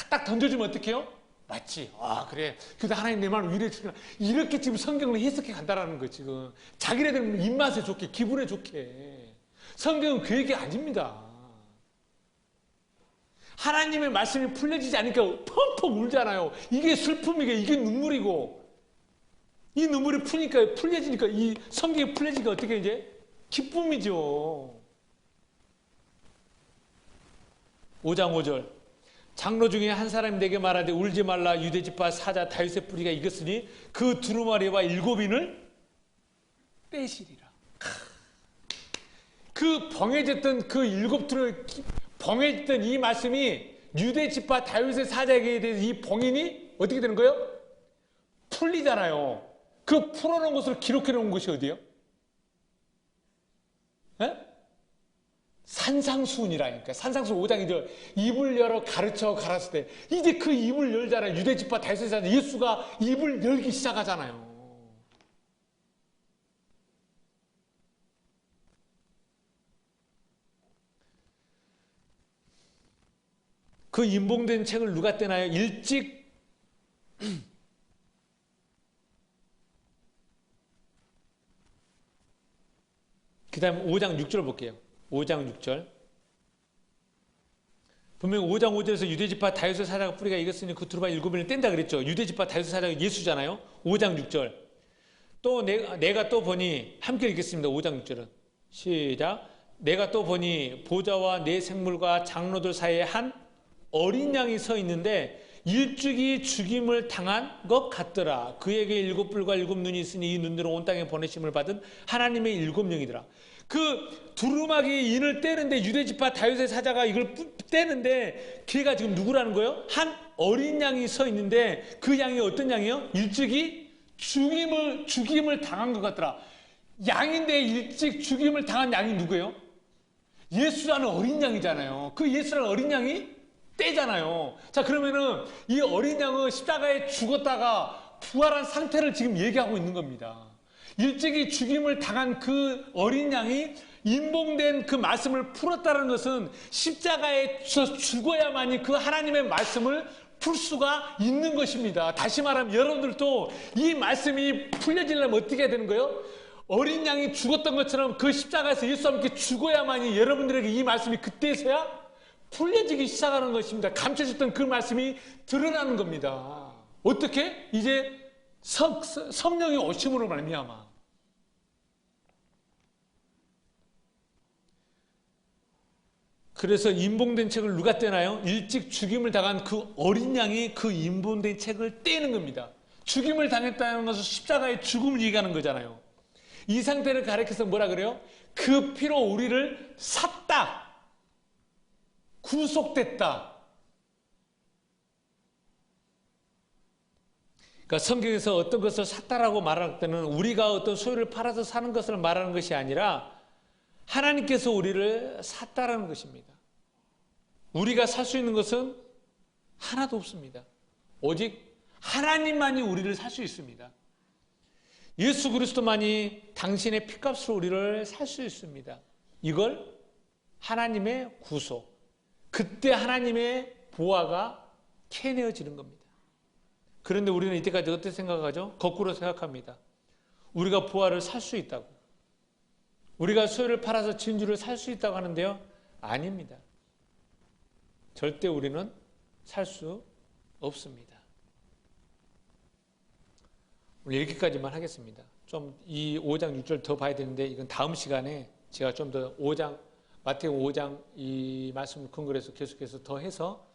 딱 던져주면 어떡해요? 맞지? 아 그래. 근데 하나님 내 마음을 위로해 주구나. 이렇게 지금 성경을 해석해 간다라는 거 지금. 자기네들 입맛에 좋게 기분에 좋게. 성경은 그 얘기 아닙니다. 하나님의 말씀이 풀려지지 않으니까 펑펑 울잖아요. 이게 슬픔이고 이게 눈물이고 이 눈물이 풀려지니까 이 성경이 풀려지니까 어떻게 이제? 기쁨이죠. 5장 5절. 장로 중에 한 사람이 내게 말하되 울지 말라. 유대지파 사자 다윗의 뿌리가 익었으니 그 두루마리와 7인을 떼시리라. 그 봉해졌던 그 7두루 봉해졌던 이 말씀이 유대지파 다윗의 사자에게 대해서 이 봉인이 어떻게 되는 거예요? 풀리잖아요. 그 풀어놓은 것을 기록해 놓은 것이 어디예요? 에? 산상수훈이라니까. 산상수훈 5장 2절. 입을 열어 가르쳐 가랐을 때 이제 그 입을 열잖아요. 유대지파 다윗의 사자 예수가 입을 열기 시작하잖아요. 그 인봉된 책을 누가 떼나요? 일찍 그 다음에 5장 6절 볼게요. 5장 6절. 분명히 5장 5절에서 유대지파 다윗의 사자가 뿌리가 익었으니 그 두루마리 7인을 뗀다 그랬죠. 유대지파 다윗의 사자가 예수잖아요. 5장 6절. 또 내가 또 보니 함께 읽겠습니다. 5장 6절은. 시작. 내가 또 보니 보좌와 네 생물과 장로들 사이에 한 어린 양이 서 있는데 일찍이 죽임을 당한 것 같더라. 그에게 7뿔과 7눈이 있으니 이 눈으로 온 땅에 보내심을 받은 하나님의 7영이더라. 그 두루마기 인을 떼는데 유대지파 다윗의 사자가 이걸 떼는데 걔가 지금 누구라는 거예요? 한 어린 양이 서 있는데 그 양이 어떤 양이요? 일찍이 죽임을 당한 것 같더라. 양인데 일찍 죽임을 당한 양이 누구예요? 예수라는 어린 양이잖아요. 그 예수라는 어린 양이 떼잖아요. 자, 그러면은 이 어린 양은 십자가에 죽었다가 부활한 상태를 지금 얘기하고 있는 겁니다. 일찍이 죽임을 당한 그 어린 양이 인봉된 그 말씀을 풀었다는 것은 십자가에서 죽어야만이 그 하나님의 말씀을 풀 수가 있는 것입니다. 다시 말하면 여러분들도 이 말씀이 풀려지려면 어떻게 해야 되는 거예요? 어린 양이 죽었던 것처럼 그 십자가에서 예수와 함께 죽어야만이 여러분들에게 이 말씀이 그때서야 풀려지기 시작하는 것입니다. 감춰졌던 그 말씀이 드러나는 겁니다. 어떻게? 이제 성령의 오심으로 말미암아. 그래서 인봉된 책을 누가 떼나요? 일찍 죽임을 당한 그 어린 양이 그 인봉된 책을 떼는 겁니다. 죽임을 당했다는 것은 십자가의 죽음을 얘기하는 거잖아요. 이 상태를 가리켜서 뭐라 그래요? 그 피로 우리를 샀다. 구속됐다. 그러니까 성경에서 어떤 것을 샀다라고 말할 때는 우리가 어떤 소유를 팔아서 사는 것을 말하는 것이 아니라 하나님께서 우리를 샀다라는 것입니다. 우리가 살 수 있는 것은 하나도 없습니다. 오직 하나님만이 우리를 살 수 있습니다. 예수 그리스도만이 당신의 피값으로 우리를 살 수 있습니다. 이걸 하나님의 구속, 그때 하나님의 보화가 캐내어지는 겁니다. 그런데 우리는 이때까지 어떻게 생각하죠? 거꾸로 생각합니다. 우리가 보화를 살 수 있다고. 우리가 소유를 팔아서 진주를 살 수 있다고 하는데요. 아닙니다. 절대 우리는 살 수 없습니다. 오늘 여기까지만 하겠습니다. 좀 이 5장 6절 더 봐야 되는데 이건 다음 시간에 제가 좀 더 마태복음 5장 이 말씀을 근거로 해서 계속해서 더 해서